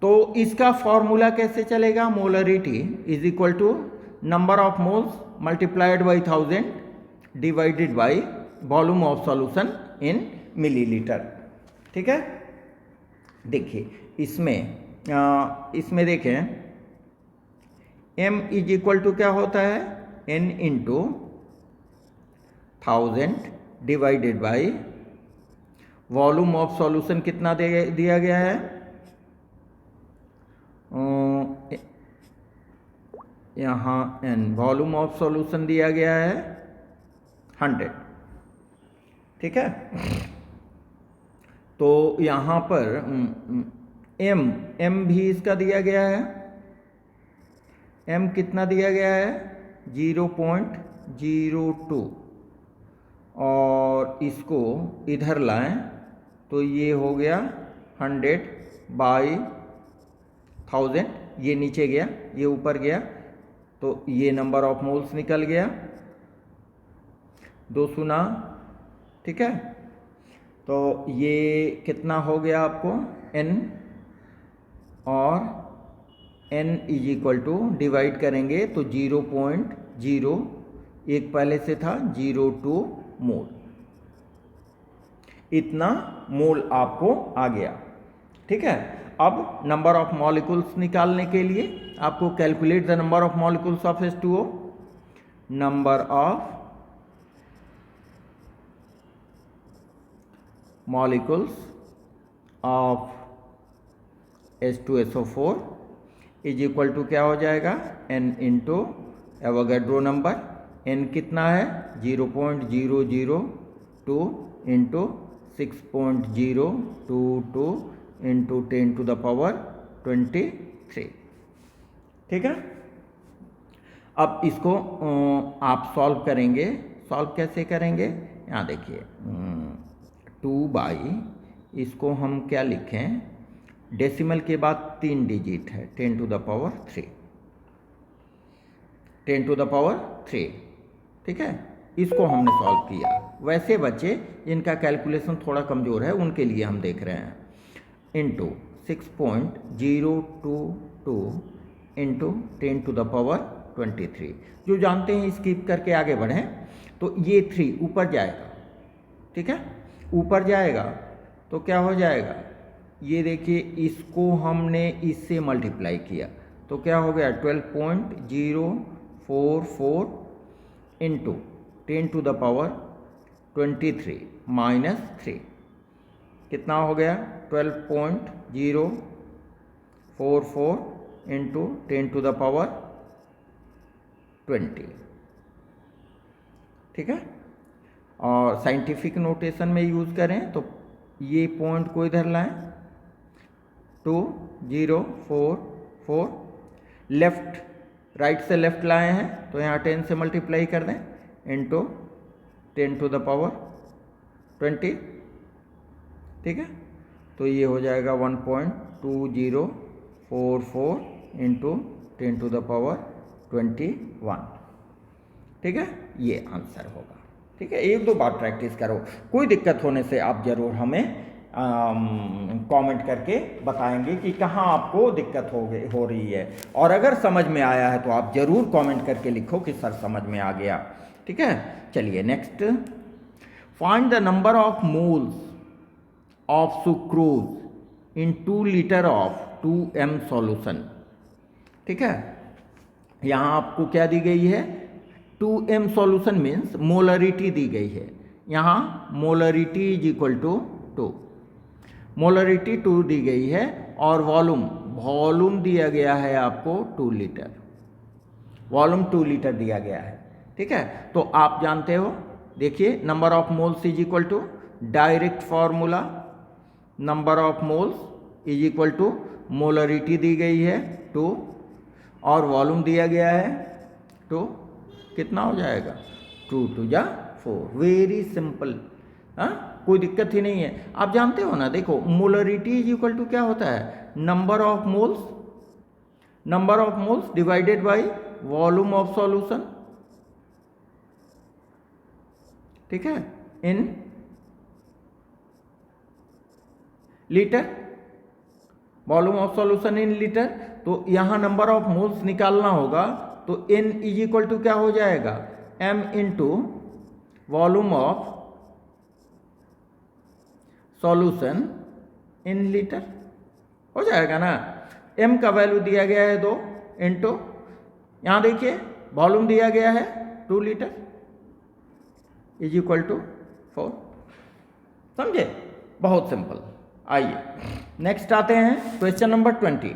तो इसका फॉर्मूला कैसे चलेगा? Molarity is equal to number of moles multiplied by 1000 divided by volume of solution in millilitre, ठीक है। देखिए इसमें देखें m इज इक्वल टू क्या होता है? n into 1000 divided by volume of solution कितना दिया गया है? यहाँ n वॉल्यूम ऑफ सॉल्यूशन दिया गया है 100, ठीक है। तो यहाँ पर m भी इसका दिया गया है। m कितना दिया गया है? 0.02, और इसको इधर लाएं तो ये हो गया 100/1000। ये नीचे गया, ये ऊपर गया, तो ये नंबर ऑफ मोल्स निकल गया 2 सुना, ठीक है। तो ये कितना हो गया आपको? n, और n is equal to divide करेंगे तो 0.0, एक पहले से था 0.2 मोल, इतना मोल आपको आ गया, ठीक है। अब नंबर ऑफ मॉलिक्यूल्स निकालने के लिए आपको calculate the number of molecules of H2O। Number of molecules of H2SO4 is equal to क्या हो जाएगा? n into Avogadro number, n कितना है? 0.002 इंटू 6.022 इंटू 10⁻23, ठीक है। अब इसको आप सॉल्व करेंगे। सॉल्व कैसे करेंगे? यहाँ देखिए 2/, इसको हम क्या लिखें? डेसिमल के बाद 3 डिजिट है, 10⁻3, 10⁻3, ठीक है। इसको हमने सॉल्व किया। वैसे बच्चे इनका कैलकुलेशन थोड़ा कमज़ोर है, उनके लिए हम देख रहे हैं। इंटू 6.022 इंटू 10⁻23, जो जानते हैं स्किप करके आगे बढ़ें। तो ये 3 ऊपर जाएगा, ठीक है। ऊपर जाएगा तो क्या हो जाएगा? ये देखिए, इसको हमने इससे मल्टीप्लाई किया तो क्या हो गया? 12.044 इंटू 10⁻23 माइनस 3, कितना हो गया? 12.044 इंटू 10⁻20, ठीक है। और साइंटिफिक नोटेशन में यूज़ करें तो ये पॉइंट को इधर लाएं, 2044, लेफ्ट राइट से लेफ्ट लाए हैं तो यहाँ 10 से मल्टीप्लाई कर दें इंटू 10⁻20, ठीक है। तो ये हो जाएगा 1.2044 इंटू 10⁻21, ठीक है। ये आंसर होगा, ठीक है, 1-2 बार प्रैक्टिस करो। कोई दिक्कत होने से आप ज़रूर हमें कमेंट करके बताएंगे कि कहाँ आपको दिक्कत हो रही है, और अगर समझ में आया है तो आप ज़रूर कमेंट करके लिखो कि सर समझ में आ गया। ठीक है, चलिए next, find the number of moles of sucrose in 2 litre of 2m solution. ठीक है, यहाँ आपको क्या दी गई है, 2m सॉल्यूशन मीन्स मोलरिटी दी गई है। यहाँ molarity is equal to 2, molarity 2 दी गई है, और वॉल्यूम दिया गया है आपको 2 लीटर, वॉल्यूम 2 लीटर दिया गया है। ठीक है, तो आप जानते हो, देखिए number of moles is equal to direct formula, number of moles is equal to molarity दी गई है 2 और वॉल्यूम दिया गया है 2, कितना हो जाएगा 2 2 जा 4, वेरी सिंपल। हाँ, कोई दिक्कत ही नहीं है, आप जानते हो ना। देखो मोलरिटी इज इक्वल टू क्या होता है, number of moles divided by volume of solution. ठीक है, in litre, volume of solution in litre. तो यहां नंबर ऑफ मोल्स निकालना होगा, तो n इज इक्वल टू क्या हो जाएगा, m into volume of solution in litre हो जाएगा ना। m का वैल्यू दिया गया है 2 इंटू, यहां देखिए वॉल्यूम दिया गया है 2 लीटर इज इक्वल टू 4। समझे, बहुत सिंपल। आइए नेक्स्ट आते हैं, question number 20,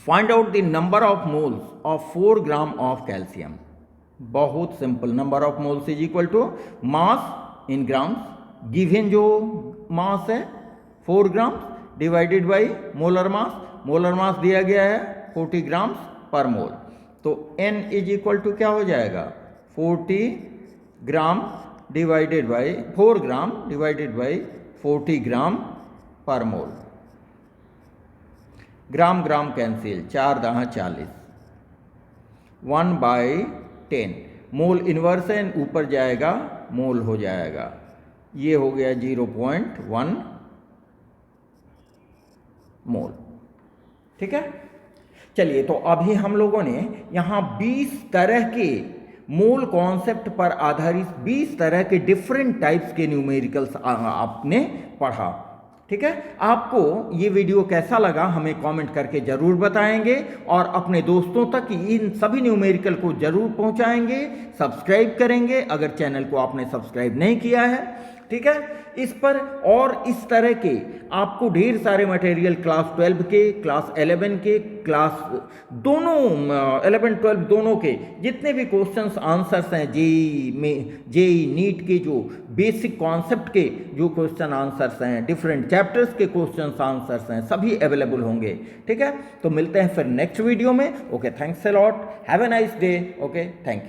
find out the number of moles of 4 gram of calcium. बहुत simple, number of moles is equal to mass in grams, given जो मास है 4 gram divided by molar mass दिया गया है 40 grams पर मोल। तो n इज इक्वल टू क्या हो जाएगा, 40 ग्राम divided bye 4 gram divided bye 40 ग्राम पर मोल। ग्राम ग्राम कैंसिल, 4 दहा 40, 1/10। मोल इन्वर्स है, ऊपर जाएगा मोल हो जाएगा, ये हो गया 0.1 मोल। ठीक है, चलिए तो अभी हम लोगों ने यहाँ 20 तरह के मोल कॉन्सेप्ट पर आधारित 20 तरह के डिफरेंट टाइप्स के न्यूमेरिकल्स आपने पढ़ा। ठीक है, आपको ये वीडियो कैसा लगा हमें कमेंट करके जरूर बताएंगे, और अपने दोस्तों तक इन सभी न्यूमेरिकल को जरूर पहुंचाएंगे, सब्सक्राइब करेंगे अगर चैनल को आपने सब्सक्राइब नहीं किया है। ठीक है, इस पर और इस तरह के आपको ढेर सारे मटेरियल क्लास 12 के, क्लास 11 के, क्लास दोनों 11 12 दोनों के जितने भी क्वेश्चंस आंसर्स हैं, जेई नीट के जो बेसिक कॉन्सेप्ट के जो क्वेश्चन आंसर्स हैं, डिफरेंट चैप्टर्स के क्वेश्चन आंसर्स हैं, सभी अवेलेबल होंगे। ठीक है, तो मिलते हैं फिर नेक्स्ट वीडियो में। Okay, thanks a lot, have a nice day. Okay, thank you.